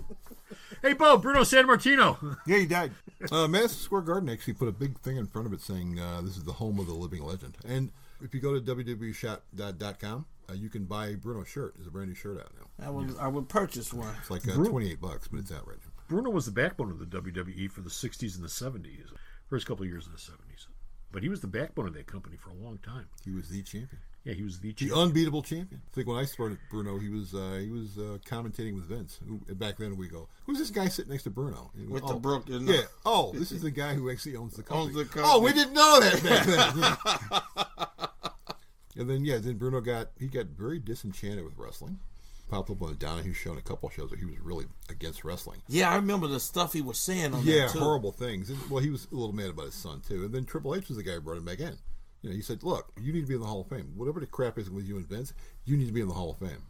Hey, Bo, Bruno Sammartino. Yeah, he died. Madison Square Garden actually put a big thing in front of it saying this is the home of the living legend. And if you go to www.shop.com, you can buy Bruno's shirt. There's a brand new shirt out now. I would purchase one. It's like $28, but it's out right now. Bruno was the backbone of the WWE for the 60s and the 70s, first couple of years of the 70s. But he was the backbone of that company for a long time. He was the champion. Yeah, he was the champion. The unbeatable champion. I think when I started Bruno, he was commentating with Vince. Back then we go, who's this guy sitting next to Bruno? With the broken... Yeah. Oh, this is the guy who actually owns the company. Oh, we didn't know that back then. And then Bruno got very disenchanted with wrestling. Popped up on the Donahue show and a couple of shows where he was really against wrestling. Yeah, I remember the stuff he was saying on that too. Yeah, horrible things. And, he was a little mad about his son too. And then Triple H was the guy who brought him back in. He said, look, you need to be in the Hall of Fame. Whatever the crap is with you and Vince, you need to be in the Hall of Fame.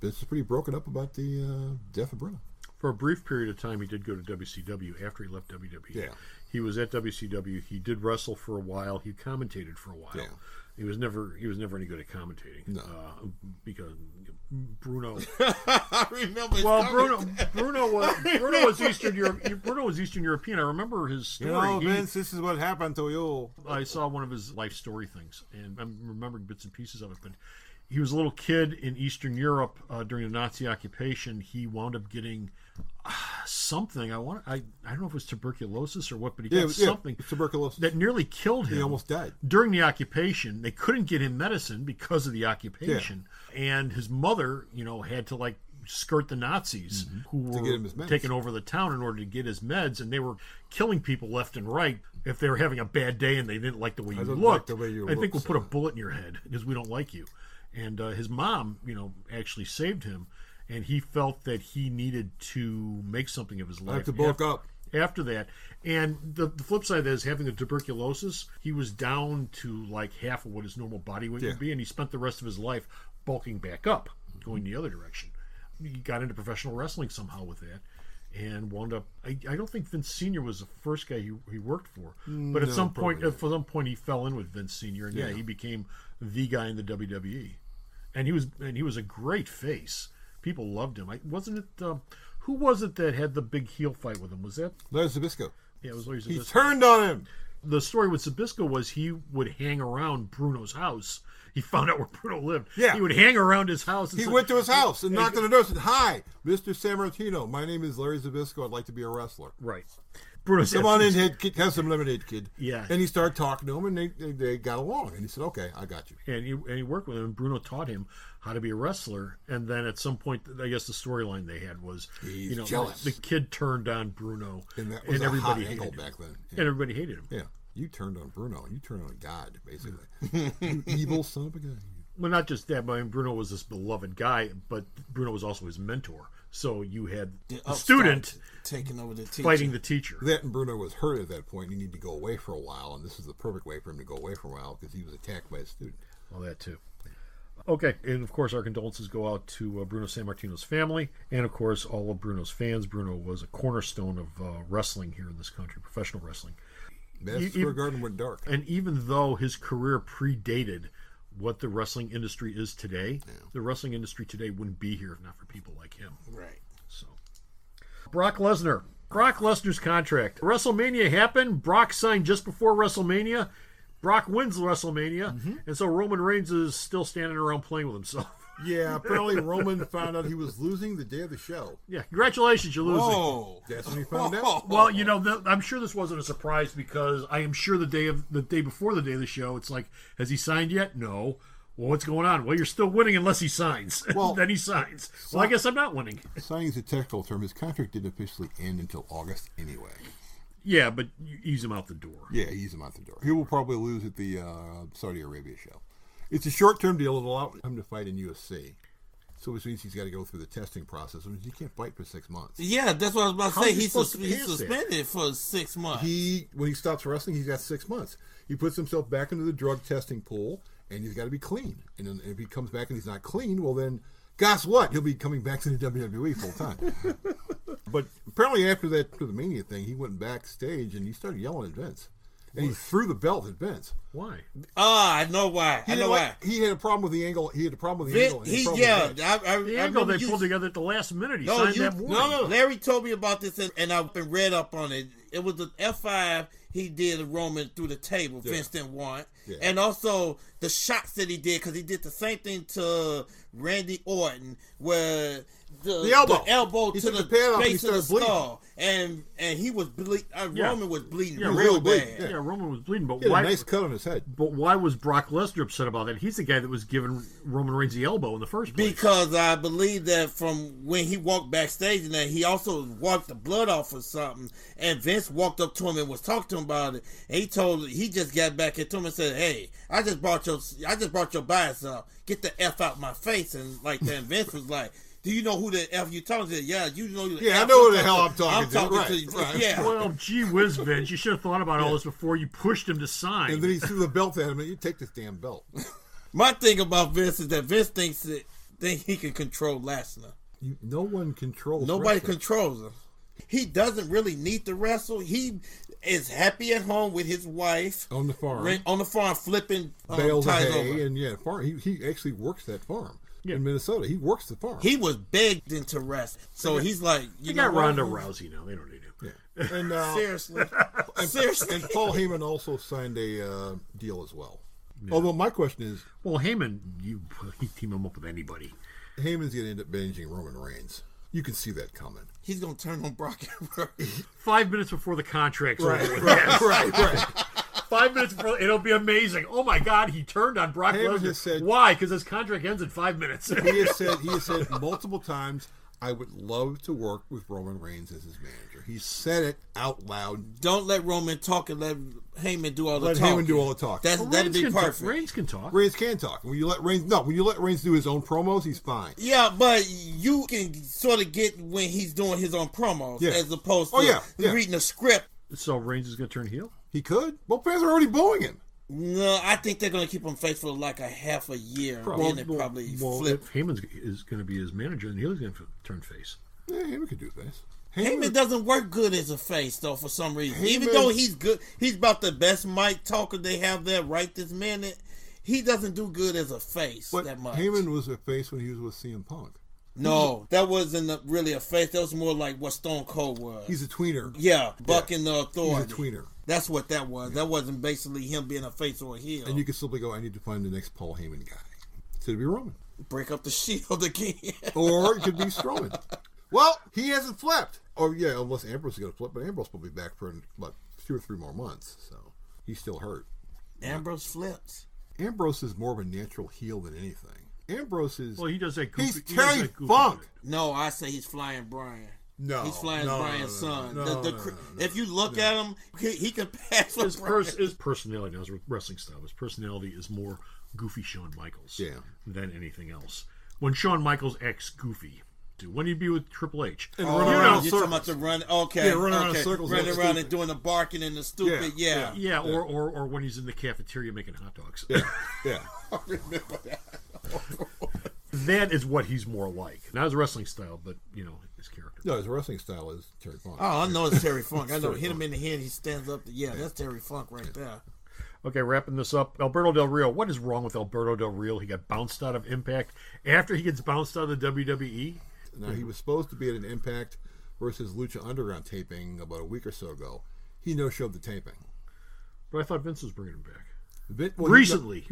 Vince was pretty broken up about the death of Bruno. For a brief period of time, he did go to WCW after he left WWE. Yeah. He was at WCW. He did wrestle for a while. He commentated for a while. Yeah. He was never any good at commentating. No. Because Bruno. I remember. Well, Bruno was Eastern European. I remember his story. Vince, this is what happened to you. I saw one of his life story things, and I'm remembering bits and pieces of it. But he was a little kid in Eastern Europe during the Nazi occupation. He wound up getting something. I don't know if it was tuberculosis or what, but he got something tuberculosis that nearly killed him. He almost died during the occupation. They couldn't get him medicine because of the occupation, and his mother, had to skirt the Nazis who were taking over the town in order to get his meds, and they were killing people left and right if they were having a bad day and they didn't like the way you looked. I think we'll put a bullet in your head because we don't like you. And his mom, actually saved him. And he felt that he needed to make something of his life. I have to bulk up. After that. And the flip side of that is having the tuberculosis, he was down to half of what his normal body weight would be, and he spent the rest of his life bulking back up, going the other direction. He got into professional wrestling somehow with that, and wound up... I don't think Vince Sr. was the first guy he worked for, but at some point he fell in with Vince Sr., and he became the guy in the WWE. And he was a great face. People loved him. Wasn't it? Who was it that had the big heel fight with him? Was that Larry Zbyszko? Yeah, it was Larry Zbyszko. He turned on him. The story with Zbyszko was he would hang around Bruno's house. He found out where Bruno lived. Yeah. He would hang around his house. He went to his house and knocked on the door and said, "Hi, Mr. Sammartino. My name is Larry Zbyszko. I'd like to be a wrestler." Right. Bruno said, "Come on in, have some lemonade, kid." Yeah. And he started talking to him, and they got along. And he said, "Okay, I got you." And he worked with him, and Bruno taught him how to be a wrestler. And then at some point, I guess the storyline they had was, he's jealous. The kid turned on Bruno, and that was everybody a hot hated angle him. back then. Yeah. And everybody hated him. Yeah. You turned on Bruno. You turned on God, basically. You evil son of a gun. Well, not just that, but Bruno was this beloved guy, but Bruno was also his mentor. So you had the student taking over the teacher. Fighting the teacher. That and Bruno was hurt at that point. He needed to go away for a while, and this is the perfect way for him to go away for a while because he was attacked by a student. Well, that too. Okay, and of course our condolences go out to Bruno Sammartino's family, and of course all of Bruno's fans. Bruno was a cornerstone of wrestling here in this country, professional wrestling. Madison Square Garden went dark. And even though his career predated what the wrestling industry is today, the wrestling industry today wouldn't be here if not for people like him. Right. So, Brock Lesnar. Brock Lesnar's contract. WrestleMania happened. Brock signed just before WrestleMania. Brock wins WrestleMania, and so Roman Reigns is still standing around playing with himself. Yeah, apparently Roman found out he was losing the day of the show. Yeah, congratulations, you're losing. Whoa. That's when he found out? Well, I'm sure this wasn't a surprise because I am sure the day before the day of the show, it's like, has he signed yet? No. Well, what's going on? Well, you're still winning unless he signs. Well, then he signs. Well, I guess I'm not winning. Signing is a technical term. His contract didn't officially end until August anyway. Yeah, but you ease him out the door. Yeah, ease him out the door. He will probably lose at the Saudi Arabia show. It's a short-term deal. It'll allow him to fight in UFC. So which means he's got to go through the testing process. I mean, he can't fight for 6 months. Yeah, that's what I was about to say. He's suspended for 6 months. When he stops wrestling, he's got 6 months. He puts himself back into the drug testing pool, and he's got to be clean. And if he comes back and he's not clean, well then guess what? He'll be coming back to the WWE full time. But apparently after the Mania thing, he went backstage and he started yelling at Vince. And he threw the belt at Vince. Why? I know why. He had a problem with the angle. The angle they pulled together at the last minute. He signed that morning. No. Larry told me about this, and I've been read up on it. It was the F5 he did Roman through the table. Yeah. Vince didn't want. Yeah. And also the shots that he did, because he did the same thing to Randy Orton, where the elbow to the base of the skull, and he was bleeding. Roman was bleeding real bad. Yeah, Roman was bleeding, but he had why? A nice cut on his head. But why was Brock Lesnar upset about that? He's the guy that was giving Roman Reigns the elbow in the first place. Because I believe that from when he walked backstage, and that he also wiped the blood off or something, and Vince walked up to him and was talking to him about it, and he just got back into him and said, "Hey, I just brought your bias up. Get the F out my face," and like that. And Vince was like, "Do you know who the F you talking to?" "Yeah, you know who the F I know who the hell I'm talking to. Right. Yeah. Well, gee whiz, Vince, you should have thought about all this before you pushed him to sign. And then he threw the belt at him, and you take this damn belt. My thing about Vince is that Vince thinks he can control Lesnar. No one controls. Nobody controls him. He doesn't really need to wrestle. He is happy at home with his wife on the farm, flipping bales of hay, over. And farm. He actually works that farm. In Minnesota, he works the farm. He was begged into rest, so he's like, you got Ronda Rousey now. They don't need him. Yeah. And seriously, and Paul Heyman also signed a deal as well. Yeah. Although my question is, well, Heyman, you team him up with anybody. Heyman's going to end up binging Roman Reigns. You can see that coming. He's going to turn on Brock. 5 minutes before the contract's over. Right. 5 minutes before, it'll be amazing. Oh my God, he turned on Brock Lesnar. Why? Because his contract ends in 5 minutes. He has said multiple times, "I would love to work with Roman Reigns as his manager." He said it out loud. Don't let Roman talk and let Heyman do all the talking. Let Heyman do all the talking. That'd be perfect. Reigns can talk. Reigns can talk. When you let Reigns do his own promos, he's fine. Yeah, but you can sort of get when he's doing his own promos as opposed to reading a script. So Reigns is going to turn heel? He could. Well, fans are already booing him. No, I think they're going to keep him face for like a half a year. Then it probably flip. If Heyman is going to be his manager, then he's going to turn face. Yeah, Heyman could do face. Heyman doesn't work good as a face, though, for some reason. Even though he's good, he's about the best mic talker they have there right this minute. He doesn't do good as a face that much. Heyman was a face when he was with CM Punk. No, that wasn't really a face. That was more like what Stone Cold was. He's a tweener. Yeah, bucking the authority. He's a tweener. That's what that was. That wasn't basically him being a face or a heel. And you can simply go, "I need to find the next Paul Heyman guy." So it'd be Roman. Break up the Shield again. Or it could be Strowman. Well, he hasn't flipped. Oh, yeah, unless Ambrose is going to flip. But Ambrose will be back for about 2 or 3 more months. So he's still hurt. Ambrose flips. Ambrose is more of a natural heel than anything. Ambrose is... Well, he does that goofy... He's Terry Funk. No, I say he's flying Brian. No. He's flying Brian's son. No, if you look at him, he can pass his personality, now his wrestling style, his personality is more goofy Shawn Michaels than anything else. When Shawn Michaels acts goofy... When he'd be with Triple H. And running around you're talking about the run. Okay. Yeah, running around in circles. Running around and doing the barking and the stupid. Yeah. Or when he's in the cafeteria making hot dogs. Yeah. I remember that. That is what he's more like. Not his wrestling style, but, his character. No, his wrestling style is Terry Funk. Oh, I know it's Terry Funk. I know. Hit him in the head, he stands up. That's Terry Funk right there. Okay, wrapping this up. Alberto Del Rio. What is wrong with Alberto Del Rio? He got bounced out of Impact after he gets bounced out of the WWE. Now, he was supposed to be at an Impact versus Lucha Underground taping about a week or so ago. He no-showed the taping. But I thought Vince was bringing him back. Recently.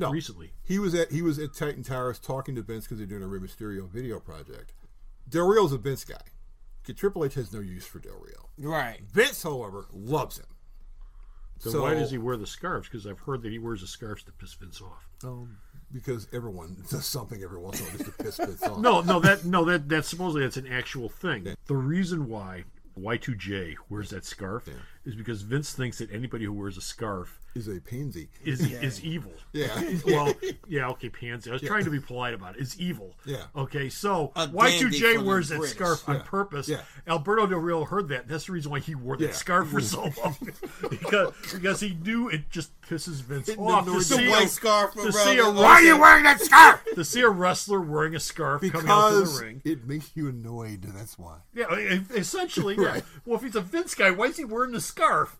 He was at Titan Towers talking to Vince because they're doing a Rey Mysterio video project. Del Rio's a Vince guy. Triple H has no use for Del Rio. Right. Vince, however, loves him. So why does he wear the scarves? Because I've heard that he wears the scarves to piss Vince off. Because everyone does something every once in a while just to piss Vince off. That's supposedly that's an actual thing. Yeah. The reason why Y2J wears that scarf is because Vince thinks that anybody who wears a scarf is a pansy. Is evil. Yeah. Well, yeah, okay, pansy. I was trying to be polite about it. It's evil. Yeah. Okay, so A Y2J dandy wears for the that scarf on purpose. Yeah. Alberto Del Rio heard that. That's the reason why he wore that scarf for so long. because he knew it just pisses Vince off. The white scarf why are you wearing that scarf? To see a wrestler wearing a scarf coming out to the ring. It makes you annoyed, that's why. Yeah, essentially, Right. Well, if he's a Vince guy, why is he wearing the scarf?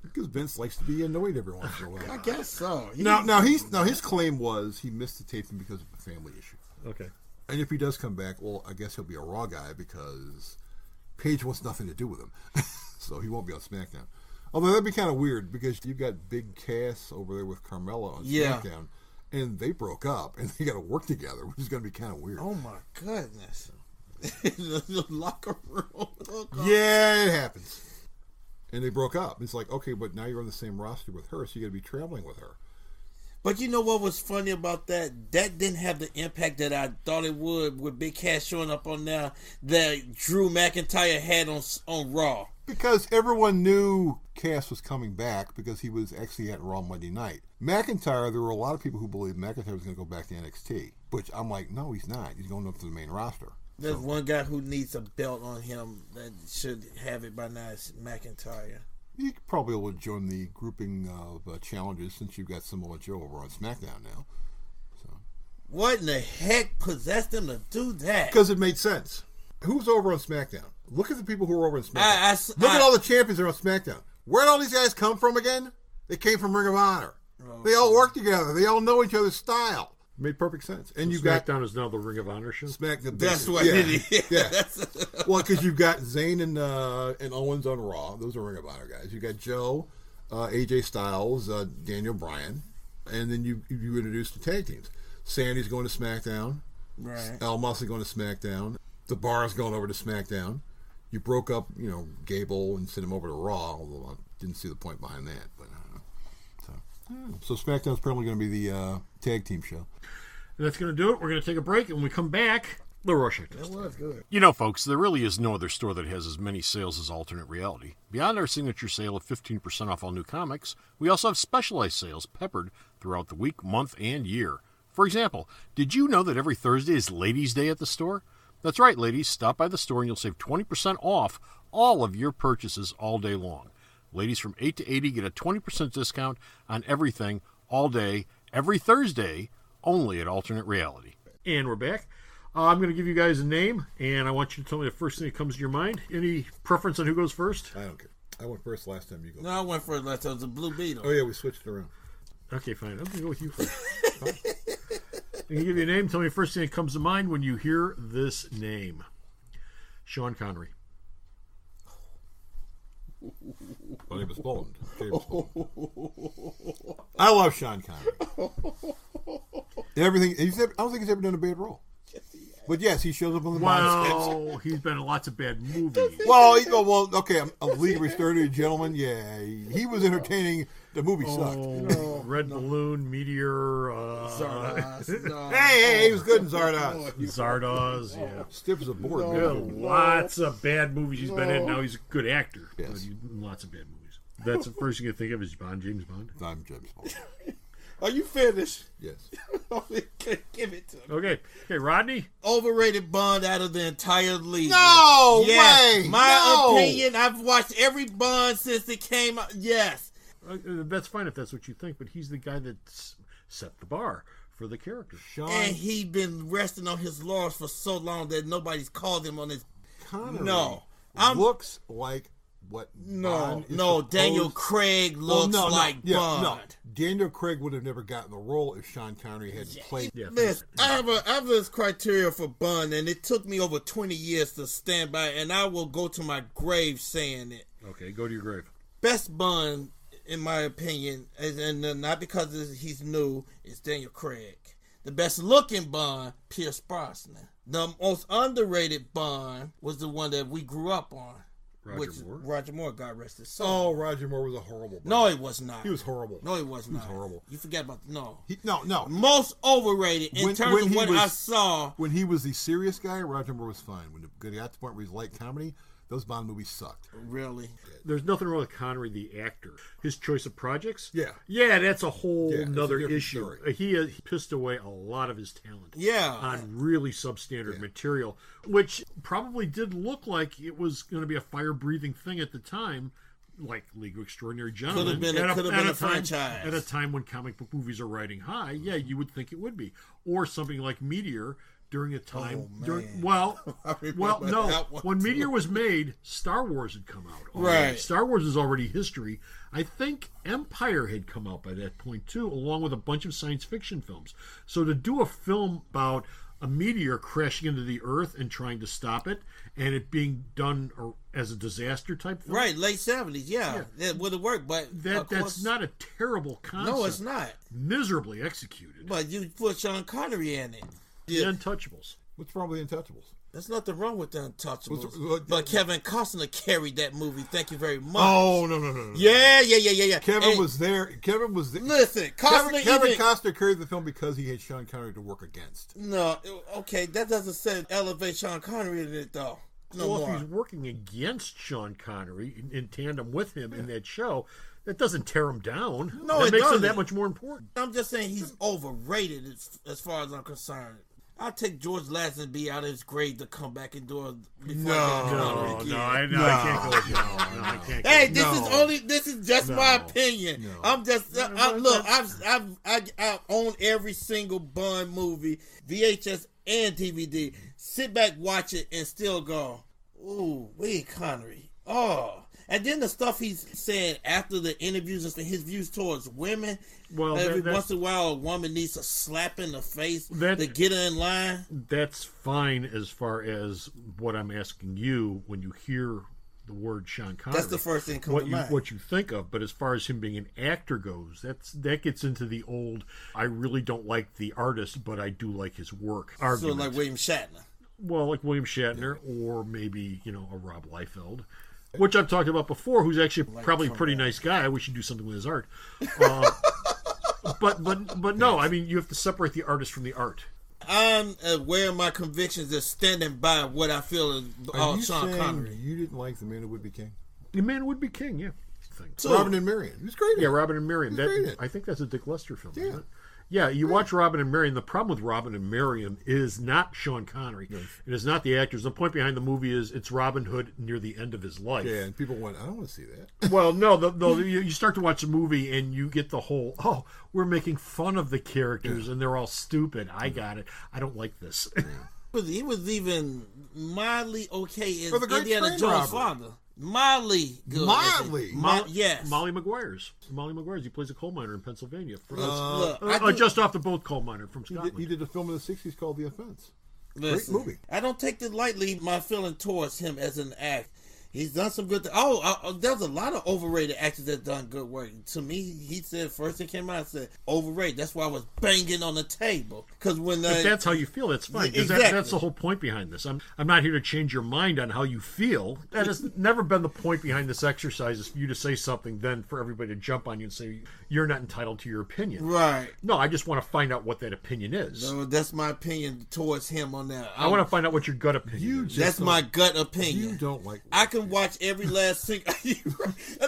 Because Vince likes to be annoyed every once in a while. I guess so. Now his claim was he missed the taping because of a family issue. Okay. And if he does come back, well, I guess he'll be a Raw guy because Paige wants nothing to do with him. So he won't be on SmackDown. Although that'd be kind of weird because you've got Big Cass over there with Carmella on SmackDown. And they broke up and they got to work together, which is going to be kind of weird. Oh my goodness. The locker room. Yeah, it happens. And they broke up. It's like, okay, but now you're on the same roster with her, so you got to be traveling with her. But you know what was funny about that? That didn't have the impact that I thought it would with Big Cass showing up on there that Drew McIntyre had on Raw. Because everyone knew Cass was coming back because he was actually at Raw Monday night. McIntyre, there were a lot of people who believed McIntyre was going to go back to NXT, which I'm like, no, he's not. He's going up to the main roster. There's one guy who needs a belt on him that should have it by now. It's McIntyre. You probably will join the grouping of challenges since you've got Samoa Joe over on SmackDown now. So, what in the heck possessed them to do that? Because it made sense. Who's over on SmackDown? Look at the people who are over on SmackDown. Look at all the champions that are on SmackDown. Where'd all these guys come from again? They came from Ring of Honor. Oh, they all work together. They all know each other's style. Made perfect sense. And so SmackDown is now the Ring of Honor show? SmackDown. That's what it is. Yeah. Well, because you've got Zayn and Owens on Raw. Those are Ring of Honor guys. You've got Joe, AJ Styles, Daniel Bryan. And then you introduce the tag teams. Sandy's going to SmackDown. Right. Al Mosley going to SmackDown. The Bar's going over to SmackDown. You broke up, Gable and sent him over to Raw, although I didn't see the point behind that. But So SmackDown's probably going to be the tag team show. And that's going to do it. We're going to take a break, and when we come back, the Rorschach Test. That was good. You know, folks, there really is no other store that has as many sales as Alternate Reality. Beyond our signature sale of 15% off all new comics, we also have specialized sales peppered throughout the week, month, and year. For example, did you know that every Thursday is Ladies' Day at the store? That's right, ladies. Stop by the store and you'll save 20% off all of your purchases all day long. Ladies from 8 to 80 get a 20% discount on everything all day, every Thursday, only at Alternate Reality. And we're back. I'm going to give you guys a name, and I want you to tell me the first thing that comes to your mind. Any preference on who goes first? I don't care. I went first last time. You go. No, I went first last time. It was a Blue Beetle. Oh, yeah, we switched it around. Okay, fine. I'm going to go with you first. I'm going to give you a name. Tell me the first thing that comes to mind when you hear this name. Sean Connery. My name is Bond. James Bond. I love Sean Connery. Everything. I don't think he's ever done a bad role. But yes, he shows up on the Bond sketch. Wow, he's been in lots of bad movies. Well, okay, A League of Extraordinary Gentlemen, yeah. He was entertaining. The movie sucked. Red Balloon, Meteor. Zardoz. Hey, he was good in Zardoz. Zardoz, yeah. Stiff as a board. Lots of bad movies he's been in. Now he's a good actor. Yes. But he's in lots of bad movies. That's the first thing you think of is Bond, James Bond. I'm James Bond. Are you finished? Yes. Give it to me. Okay, Rodney? Overrated Bond out of the entire league. No yes. way! My opinion, I've watched every Bond since it came out. Yes. That's fine if that's what you think, but he's the guy that set the bar for the character. And he's been resting on his laurels for so long that nobody's called him on his... Connery looks like what Bond is supposed... Daniel Craig looks like Bond. No. Daniel Craig would have never gotten the role if Sean Connery had played. Yeah. Listen, I have this criteria for Bond, and it took me over 20 years to stand by, and I will go to my grave saying it. Okay, go to your grave. Best Bond, in my opinion, and not because he's new, is Daniel Craig. The best looking Bond, Pierce Brosnan. The most underrated Bond was the one that we grew up on. Roger Moore, God rest his soul. Oh, Roger Moore was a horrible Bond. No, he was not. He was horrible. No, he was not. He was horrible. You forget about No. Most overrated in terms of what I saw. When he was the serious guy, Roger Moore was fine. When it got to the point where he's light comedy, Those Bond movies sucked. Really? There's nothing wrong with Connery, the actor. His choice of projects? Yeah. Yeah, that's a whole nother different issue. story. He pissed away a lot of his talent. Yeah. On really substandard material, which probably did look like it was going to be a fire-breathing thing at the time, like League of Extraordinary Gentlemen. Could have been a franchise. At a time when comic book movies are riding high, yeah, you would think it would be. Or something like Meteor during a time... when Meteor was made, Star Wars had come out. Right. Star Wars is already history. I think Empire had come out by that point, too, along with a bunch of science fiction films. So to do a film about a meteor crashing into the Earth and trying to stop it, and it being done as a disaster type film. Right, late 70s, yeah. That would have worked, but that's not a terrible concept. No, it's not. Miserably executed. But you put Sean Connery in it. The Untouchables. What's wrong with the Untouchables? There's nothing wrong with the Untouchables. But Kevin Costner carried that movie. Thank you very much. Oh, no. Yeah. Kevin was there. Listen, Kevin Costner carried the film because he had Sean Connery to work against. No, okay, that doesn't say elevate Sean Connery in it, though. If he's working against Sean Connery in tandem with him in that show, that doesn't tear him down. No, that it makes doesn't. him that much more important. I'm just saying he's overrated as far as I'm concerned. I'll take George Lazenby out of his grave to come back and do it. I can't go with you. I can't. Hey, this is just my opinion. No. I'm just I own every single Bond movie, VHS and DVD. Sit back, watch it, and still go, ooh, wait, Connery. Oh. And then the stuff he's saying after the interviews and his views towards women. Well, every once in a while, a woman needs a slap in the face to get her in line. That's fine as far as what I'm asking you when you hear the word Sean Connery. That's the first thing comes to mind. What you think of, but as far as him being an actor goes, that gets into the old, I really don't like the artist, but I do like his work argument. So like William Shatner. Well, like William Shatner, or maybe, a Rob Liefeld. Which I've talked about before, who's actually probably a pretty nice guy. We should do something with his art. But no, I mean, you have to separate the artist from the art. I'm aware of my convictions of standing by what I feel about Sean Connery. You didn't like The Man Who Would Be King? The Man Who Would Be King, yeah. So, Robin and Marion. He was great. Yeah, Robin and Marion. I think that's a Dick Lester film, isn't it? Yeah, you watch Robin and Marion. The problem with Robin and Marion is not Sean Connery. Yes. It is not the actors. The point behind the movie is it's Robin Hood near the end of his life. Yeah, and people went, I don't want to see that. Well, no, you start to watch the movie and you get the whole, we're making fun of the characters and they're all stupid. I got it. I don't like this. He was even mildly okay as Indiana Jones' father. Mildly good. Yes. Molly Maguire's. He plays a coal miner in Pennsylvania. Look, just off the boat coal miner from Scotland. He did a film in the 60s called The Offense. Listen, great movie. I don't take lightly my feeling towards him as an actor. He's done some good there's a lot of overrated actors that done good work. To me, he said first it came out, I said overrated. That's why I was banging on the table. Because if that's how you feel, that's fine. Exactly. That's the whole point behind this. I'm not here to change your mind on how you feel. That has never been the point behind this exercise, is for you to say something, then for everybody to jump on you and say you're not entitled to your opinion. Right. No, I just want to find out what that opinion is. No, that's my opinion towards him on that. I want to find out what your gut opinion is. That's my gut opinion. You don't like I can watch every last single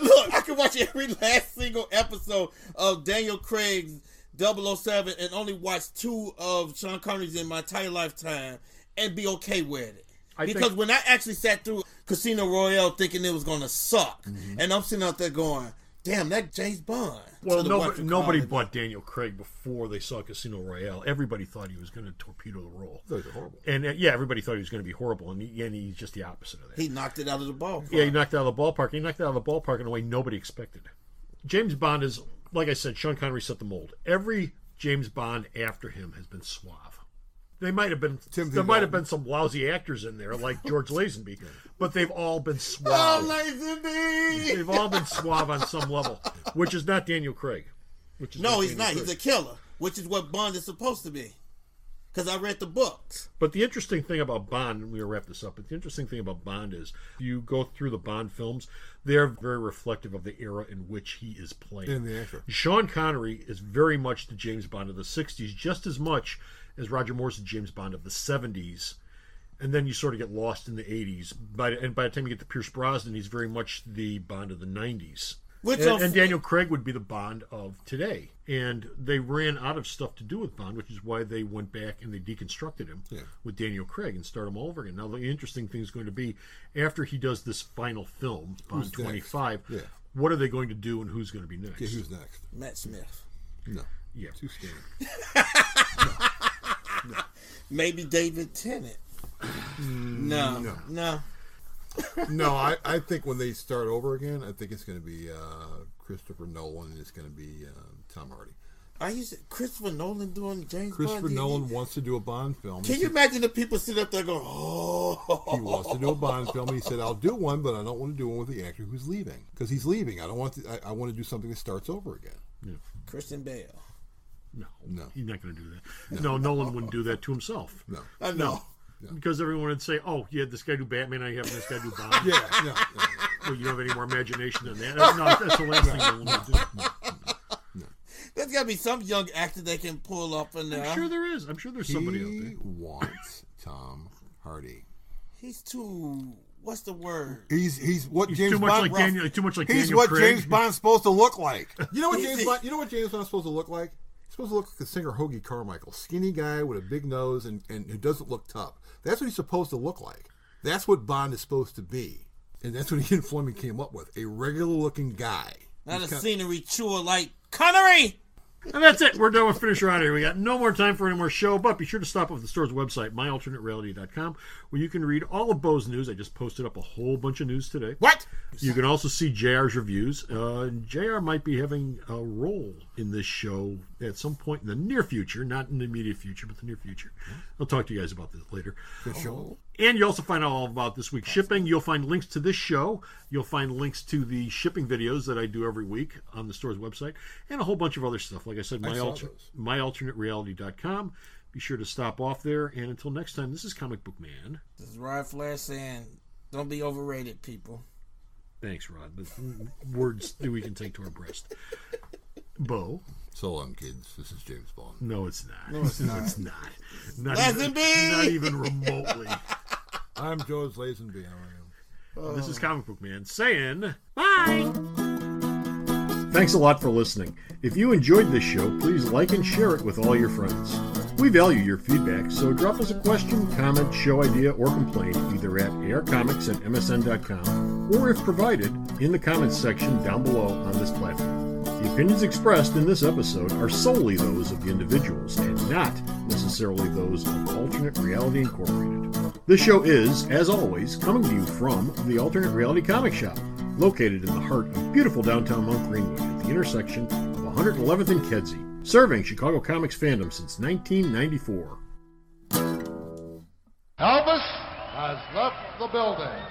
look, I can watch every last single episode of Daniel Craig's 007 and only watch 2 of Sean Connery's in my entire lifetime and be okay with it. Because when I actually sat through Casino Royale thinking it was going to suck, and I'm sitting out there going, damn, that James Bond. Well, nobody bought Daniel Craig before they saw Casino Royale. Everybody thought he was going to torpedo the role. Those are horrible. And everybody thought he was going to be horrible, and he's just the opposite of that. He knocked it out of the ballpark. Yeah, he knocked it out of the ballpark. He knocked it out of the ballpark in a way nobody expected. James Bond is, like I said, Sean Connery set the mold. Every James Bond after him has been suave. There might have been some lousy actors in there, like George Lazenby, but they've all been suave. Oh, Lazenby! They've all been suave on some level, which is not Daniel Craig. He's not. He's a killer, which is what Bond is supposed to be. Because I read the books. But the interesting thing about Bond, and we'll wrap this up, but the interesting thing about Bond is, you go through the Bond films, they're very reflective of the era in which he is playing. And the actor. Sean Connery is very much the James Bond of the 60s, just as much as Roger Moore's the James Bond of the 70s. And then you sort of get lost in the 80s. By the time you get to Pierce Brosnan, he's very much the Bond of the 90s. And Daniel Craig would be the Bond of today. And they ran out of stuff to do with Bond, which is why they went back and they deconstructed him with Daniel Craig and started him all over again. Now, the interesting thing is going to be, after he does this final film, Bond 25, what are they going to do and who's going to be next? Yeah, who's next? Matt Smith. No. Yeah. Too skinny. No. Maybe David Tennant. No. No, I think when they start over again, I think it's going to be Christopher Nolan and it's going to be Tom Hardy. Christopher Nolan doing James Bond? Christopher Nolan wants to do a Bond film. Can you imagine the people sit up there going, oh. He wants to do a Bond film, and he said, I'll do one, but I don't want to do one with the actor who's leaving. Because he's leaving. I want to do something that starts over again. Yeah. Christian Bale. No. He's not going to do that. No, Nolan wouldn't do that to himself. No. I know. No. Because everyone would say, oh, you had this guy do Batman, now you have this guy do Bond. No. Well, you don't have any more imagination than that. No, that's the last thing Nolan would do. No. There's got to be some young actor they can pull up in there. I'm sure there is. I'm sure there's somebody out there. He wants Tom Hardy. He's too... What's the word? He's what He's James too much Bond. like Daniel. Too much like He's Daniel what Craig. James Bond's supposed to look like. You know what James Bond's supposed to look like? He's supposed to look like the singer Hoagie Carmichael, skinny guy with a big nose and who doesn't look tough. That's what he's supposed to look like. That's what Bond is supposed to be, and that's what Ian Fleming came up with: a regular-looking guy. Not a scenery chewer like Connery. And that's it. We're done with Finisher on here. We got no more time for any more show, but be sure to stop off the store's website, myalternatereality.com, where you can read all of Bo's news. I just posted up a whole bunch of news today. What? You can also see JR's reviews. JR might be having a role in this show at some point in the near future, not in the immediate future, but the near future. I'll talk to you guys about this later. Good show. And you also find out all about this week's shipping. You'll find links to this show. You'll find links to the shipping videos that I do every week on the store's website, and a whole bunch of other stuff. Like I said, myalternatereality.com. Be sure to stop off there. And until next time, this is Comic Book Man. This is Rod Flash saying, don't be overrated, people. Thanks, Rod. But words that we can take to our breast. Bo. So long, kids. This is James Bond. No, it's not. No, it's not. No, it's not. Not Lazenby! even remotely. I'm George Lazenby. How are you? This is Comic Book Man saying bye. Thanks a lot for listening. If you enjoyed this show, please like and share it with all your friends. We value your feedback, so drop us a question, comment, show idea, or complaint either at aircomics@msn.com or, if provided, in the comments section down below on this platform. The opinions expressed in this episode are solely those of the individuals and not necessarily those of Alternate Reality Incorporated. This show is, as always, coming to you from the Alternate Reality Comic Shop, located in the heart of beautiful downtown Mount Greenwood at the intersection of 111th and Kedzie, serving Chicago comics fandom since 1994. Elvis has left the building.